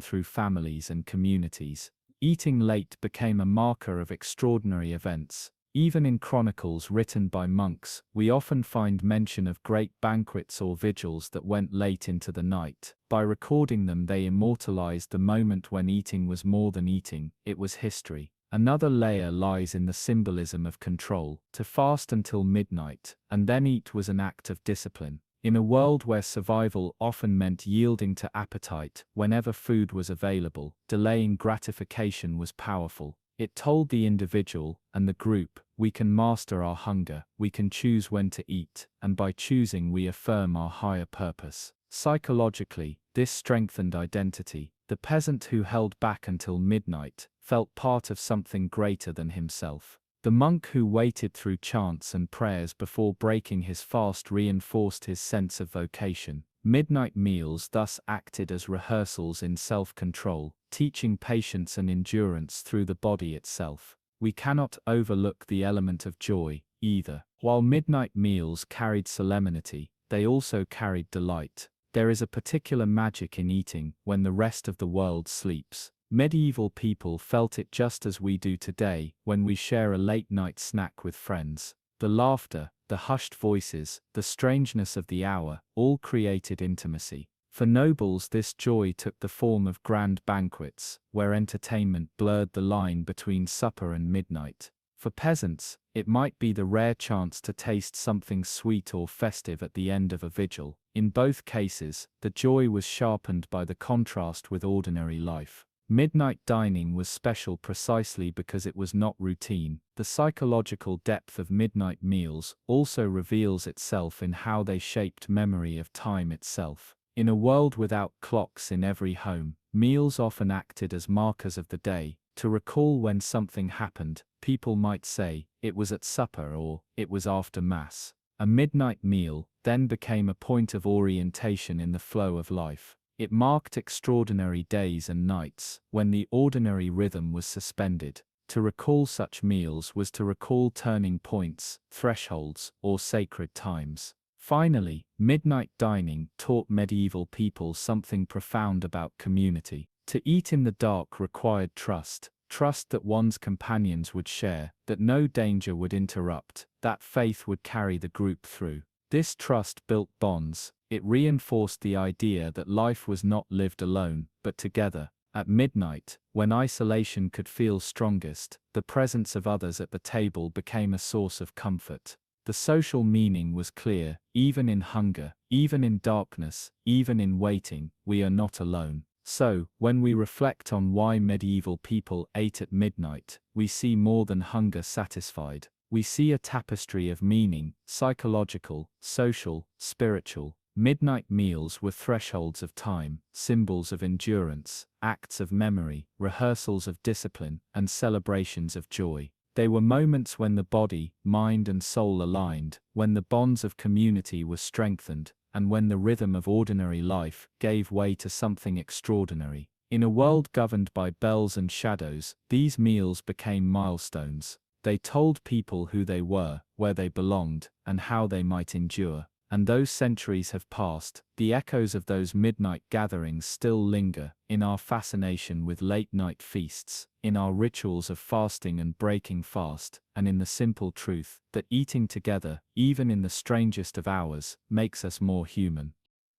through families and communities. Eating late became a marker of extraordinary events. Even in chronicles written by monks, we often find mention of great banquets or vigils that went late into the night. By recording them, they immortalized the moment when eating was more than eating, it was history. Another layer lies in the symbolism of control. To fast until midnight, and then eat, was an act of discipline. In a world where survival often meant yielding to appetite whenever food was available, delaying gratification was powerful. It told the individual and the group, we can master our hunger, we can choose when to eat, and by choosing we affirm our higher purpose. Psychologically, this strengthened identity. The peasant who held back until midnight felt part of something greater than himself. The monk who waited through chants and prayers before breaking his fast reinforced his sense of vocation. Midnight meals thus acted as rehearsals in self-control, teaching patience and endurance through the body itself. We cannot overlook the element of joy, either. While midnight meals carried solemnity, they also carried delight. There is a particular magic in eating when the rest of the world sleeps. Medieval people felt it just as we do today when we share a late-night snack with friends. The laughter, the hushed voices, the strangeness of the hour, all created intimacy. For nobles, this joy took the form of grand banquets, where entertainment blurred the line between supper and midnight. For peasants, it might be the rare chance to taste something sweet or festive at the end of a vigil. In both cases, the joy was sharpened by the contrast with ordinary life. Midnight dining was special precisely because it was not routine. The psychological depth of midnight meals also reveals itself in how they shaped memory of time itself. In a world without clocks in every home, meals often acted as markers of the day. To recall when something happened, people might say, it was at supper or it was after Mass. A midnight meal then became a point of orientation in the flow of life. It marked extraordinary days and nights, when the ordinary rhythm was suspended. To recall such meals was to recall turning points, thresholds, or sacred times. Finally, midnight dining taught medieval people something profound about community. To eat in the dark required trust, trust that one's companions would share, that no danger would interrupt, that faith would carry the group through. This trust built bonds. It reinforced the idea that life was not lived alone, but together. At midnight, when isolation could feel strongest, the presence of others at the table became a source of comfort. The social meaning was clear: even in hunger, even in darkness, even in waiting, we are not alone. So, when we reflect on why medieval people ate at midnight, we see more than hunger satisfied. We see a tapestry of meaning, psychological, social, spiritual. Midnight meals were thresholds of time, symbols of endurance, acts of memory, rehearsals of discipline, and celebrations of joy. They were moments when the body, mind, and soul aligned, when the bonds of community were strengthened, and when the rhythm of ordinary life gave way to something extraordinary. In a world governed by bells and shadows, these meals became milestones. They told people who they were, where they belonged, and how they might endure. And though centuries have passed, the echoes of those midnight gatherings still linger in our fascination with late-night feasts, in our rituals of fasting and breaking fast, and in the simple truth that eating together, even in the strangest of hours, makes us more human.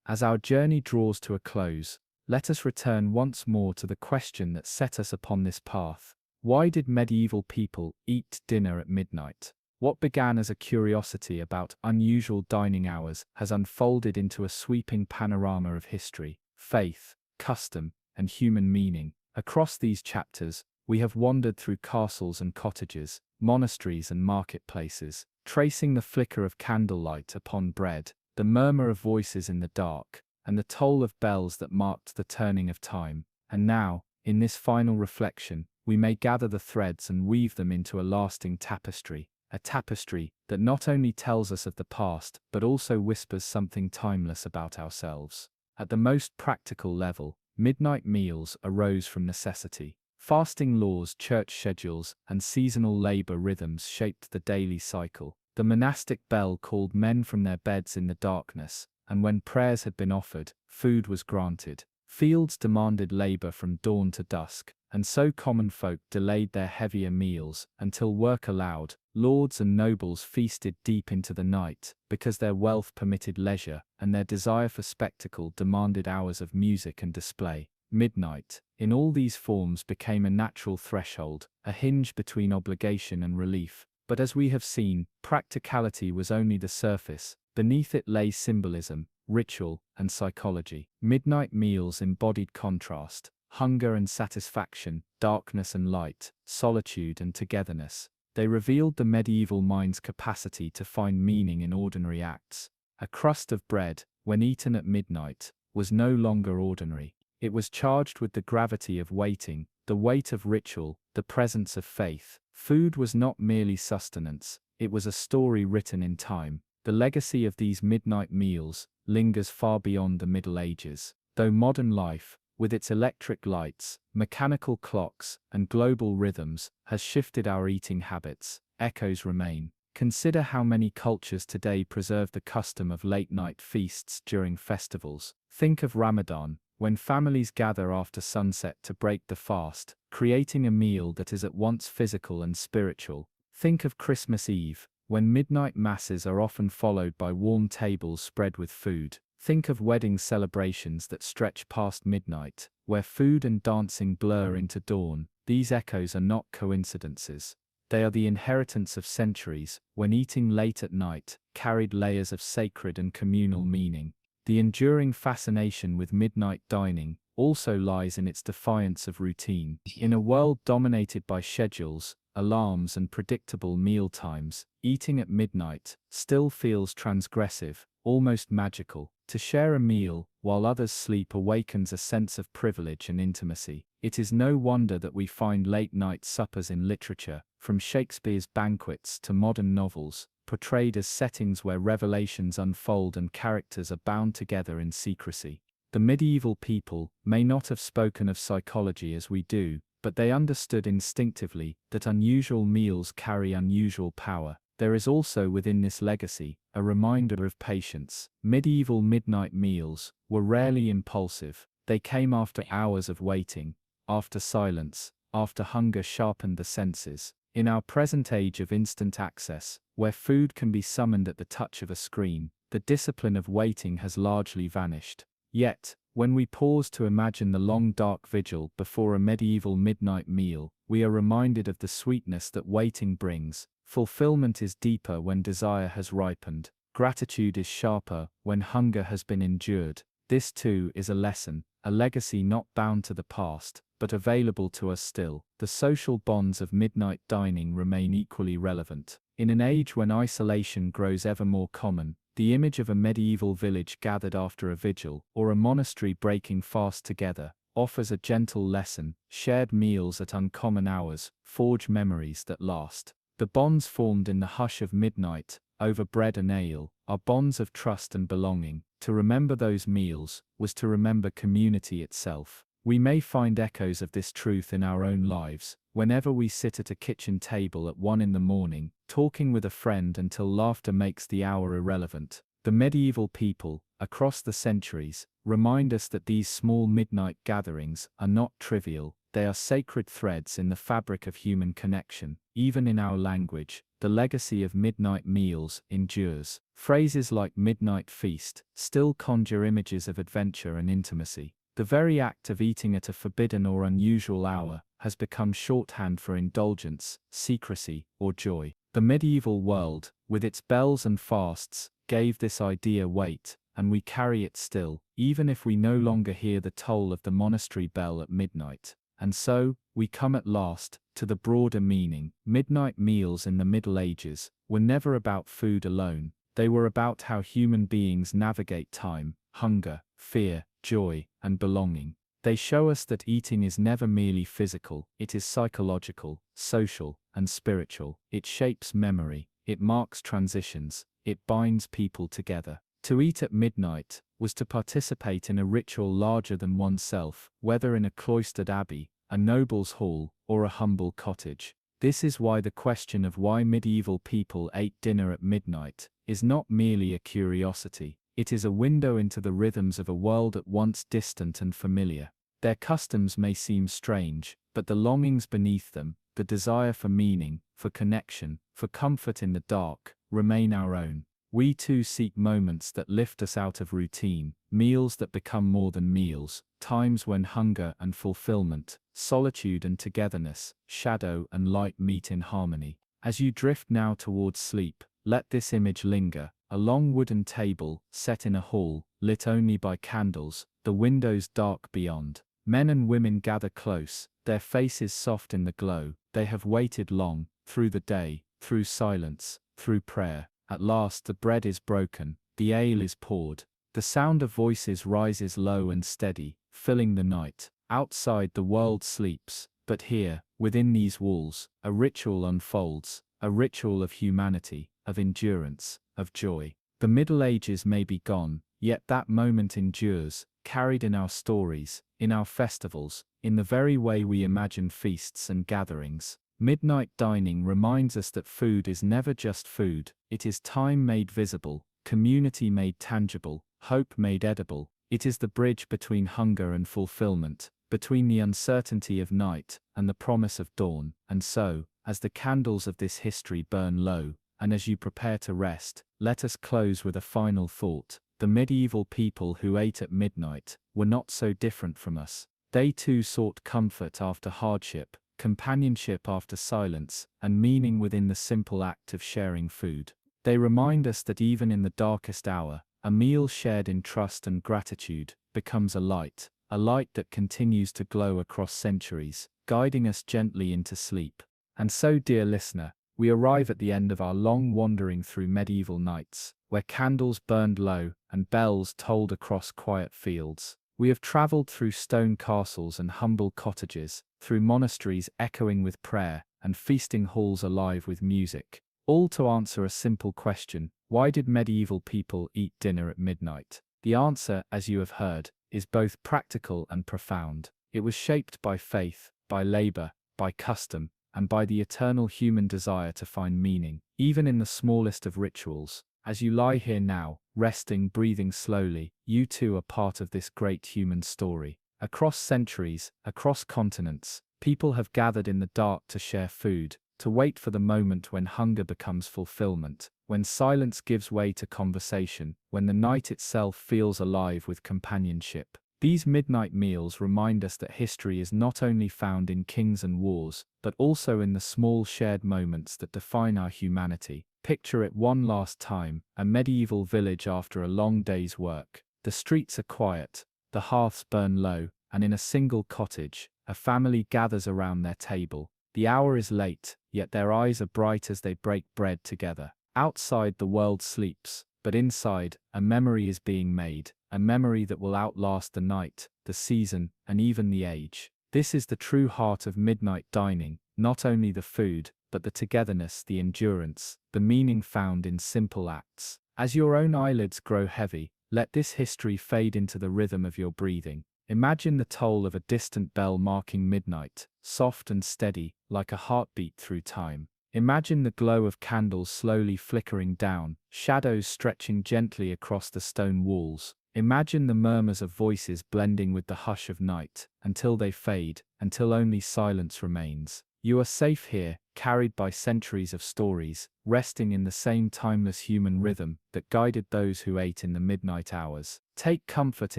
As our journey draws to a close, let us return once more to the question that set us upon this path. Why did medieval people eat dinner at midnight? What began as a curiosity about unusual dining hours has unfolded into a sweeping panorama of history, faith, custom, and human meaning. Across these chapters, we have wandered through castles and cottages, monasteries and marketplaces, tracing the flicker of candlelight upon bread, the murmur of voices in the dark, and the toll of bells that marked the turning of time. And now, in this final reflection, we may gather the threads and weave them into a lasting tapestry. A tapestry that not only tells us of the past, but also whispers something timeless about ourselves. At the most practical level, midnight meals arose from necessity. Fasting laws, church schedules, and seasonal labor rhythms shaped the daily cycle. The monastic bell called men from their beds in the darkness, and when prayers had been offered, food was granted. Fields demanded labor from dawn to dusk, and so common folk delayed their heavier meals until work allowed. Lords and nobles feasted deep into the night, because their wealth permitted leisure, and their desire for spectacle demanded hours of music and display. Midnight, in all these forms, became a natural threshold, a hinge between obligation and relief. But as we have seen, practicality was only the surface. Beneath it lay symbolism, ritual, and psychology. Midnight meals embodied contrast, hunger and satisfaction, darkness and light, solitude and togetherness. They revealed the medieval mind's capacity to find meaning in ordinary acts. A crust of bread, when eaten at midnight, was no longer ordinary. It was charged with the gravity of waiting, the weight of ritual, the presence of faith. Food was not merely sustenance, it was a story written in time. The legacy of these midnight meals lingers far beyond the Middle Ages. Though modern life, with its electric lights, mechanical clocks, and global rhythms, has shifted our eating habits, echoes remain. Consider how many cultures today preserve the custom of late-night feasts during festivals. Think of Ramadan, when families gather after sunset to break the fast, creating a meal that is at once physical and spiritual. Think of Christmas Eve, when midnight masses are often followed by warm tables spread with food. Think of wedding celebrations that stretch past midnight, where food and dancing blur into dawn. These echoes are not coincidences. They are the inheritance of centuries, when eating late at night carried layers of sacred and communal meaning. The enduring fascination with midnight dining also lies in its defiance of routine. In a world dominated by schedules, alarms, and predictable meal times, eating at midnight still feels transgressive, almost magical. To share a meal while others sleep awakens a sense of privilege and intimacy. It is no wonder that we find late-night suppers in literature, from Shakespeare's banquets to modern novels, portrayed as settings where revelations unfold and characters are bound together in secrecy. The medieval people may not have spoken of psychology as we do, but they understood instinctively that unusual meals carry unusual power. There is also within this legacy a reminder of patience. Medieval midnight meals were rarely impulsive. They came after hours of waiting, after silence, after hunger sharpened the senses. In our present age of instant access, where food can be summoned at the touch of a screen, the discipline of waiting has largely vanished. Yet, when we pause to imagine the long dark vigil before a medieval midnight meal, we are reminded of the sweetness that waiting brings. Fulfillment is deeper when desire has ripened. Gratitude is sharper when hunger has been endured. This too is a lesson, a legacy not bound to the past, but available to us still. The social bonds of midnight dining remain equally relevant. In an age when isolation grows ever more common, the image of a medieval village gathered after a vigil, or a monastery breaking fast together, offers a gentle lesson. Shared meals at uncommon hours forge memories that last. The bonds formed in the hush of midnight, over bread and ale, are bonds of trust and belonging. To remember those meals was to remember community itself. We may find echoes of this truth in our own lives, whenever we sit at a kitchen table at 1 in the morning, talking with a friend until laughter makes the hour irrelevant. The medieval people, across the centuries, remind us that these small midnight gatherings are not trivial. They are sacred threads in the fabric of human connection. Even in our language, the legacy of midnight meals endures. Phrases like midnight feast still conjure images of adventure and intimacy. The very act of eating at a forbidden or unusual hour has become shorthand for indulgence, secrecy, or joy. The medieval world, with its bells and fasts, gave this idea weight, and we carry it still, even if we no longer hear the toll of the monastery bell at midnight. And so, we come at last to the broader meaning. Midnight meals in the Middle Ages were never about food alone. They were about how human beings navigate time, hunger, fear, joy, and belonging. They show us that eating is never merely physical, it is psychological, social, and spiritual. It shapes memory, it marks transitions, it binds people together. To eat at midnight was to participate in a ritual larger than oneself, whether in a cloistered abbey, a noble's hall, or a humble cottage. This is why the question of why medieval people ate dinner at midnight is not merely a curiosity. It is a window into the rhythms of a world at once distant and familiar. Their customs may seem strange, but the longings beneath them, the desire for meaning, for connection, for comfort in the dark, remain our own. We too seek moments that lift us out of routine, meals that become more than meals, times when hunger and fulfillment, solitude and togetherness, shadow and light meet in harmony. As you drift now towards sleep, let this image linger. A long wooden table, set in a hall, lit only by candles, the windows dark beyond. Men and women gather close, their faces soft in the glow. They have waited long, through the day, through silence, through prayer. At last the bread is broken, the ale is poured. The sound of voices rises low and steady, filling the night. Outside the world sleeps, but here, within these walls, a ritual unfolds, a ritual of humanity, of endurance, of joy. The Middle Ages may be gone, yet that moment endures, carried in our stories, in our festivals, in the very way we imagine feasts and gatherings. Midnight dining reminds us that food is never just food, it is time made visible, community made tangible, hope made edible. It is the bridge between hunger and fulfillment, between the uncertainty of night and the promise of dawn. And so, as the candles of this history burn low, and as you prepare to rest, let us close with a final thought. The medieval people who ate at midnight were not so different from us. They too sought comfort after hardship, companionship after silence, and meaning within the simple act of sharing food. They remind us that even in the darkest hour, a meal shared in trust and gratitude becomes a light that continues to glow across centuries, guiding us gently into sleep. And so, dear listener, we arrive at the end of our long wandering through medieval nights, where candles burned low and bells tolled across quiet fields. We have traveled through stone castles and humble cottages, through monasteries echoing with prayer and feasting halls alive with music, all to answer a simple question: why did medieval people eat dinner at midnight? The answer, as you have heard, is both practical and profound. It was shaped by faith, by labor, by custom, and by the eternal human desire to find meaning, even in the smallest of rituals. As you lie here now, resting, breathing slowly, you too are part of this great human story. Across centuries, across continents, people have gathered in the dark to share food, to wait for the moment when hunger becomes fulfillment, when silence gives way to conversation, when the night itself feels alive with companionship. These midnight meals remind us that history is not only found in kings and wars, but also in the small shared moments that define our humanity. Picture it one last time: a medieval village after a long day's work. The streets are quiet, the hearths burn low, and in a single cottage, a family gathers around their table. The hour is late, yet their eyes are bright as they break bread together. Outside the world sleeps, but inside, a memory is being made, a memory that will outlast the night, the season, and even the age. This is the true heart of midnight dining, not only the food, but the togetherness, the endurance, the meaning found in simple acts. As your own eyelids grow heavy, let this history fade into the rhythm of your breathing. Imagine the toll of a distant bell marking midnight, soft and steady, like a heartbeat through time. Imagine the glow of candles slowly flickering down, shadows stretching gently across the stone walls. Imagine the murmurs of voices blending with the hush of night, until they fade, until only silence remains. You are safe here, carried by centuries of stories, resting in the same timeless human rhythm that guided those who ate in the midnight hours. Take comfort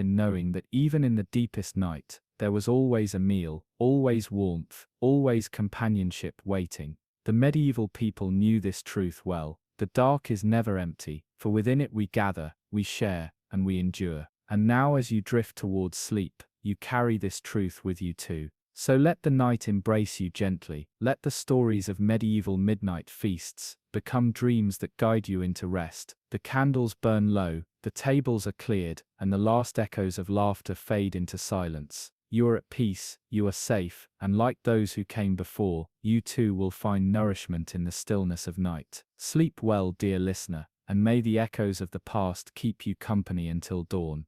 in knowing that even in the deepest night, there was always a meal, always warmth, always companionship waiting. The medieval people knew this truth well. The dark is never empty, for within it we gather, we share, and we endure. And now as you drift towards sleep, you carry this truth with you too. So let the night embrace you gently. Let the stories of medieval midnight feasts become dreams that guide you into rest. The candles burn low, the tables are cleared, and the last echoes of laughter fade into silence. You are at peace, you are safe, and like those who came before, you too will find nourishment in the stillness of night. Sleep well, dear listener, and may the echoes of the past keep you company until dawn.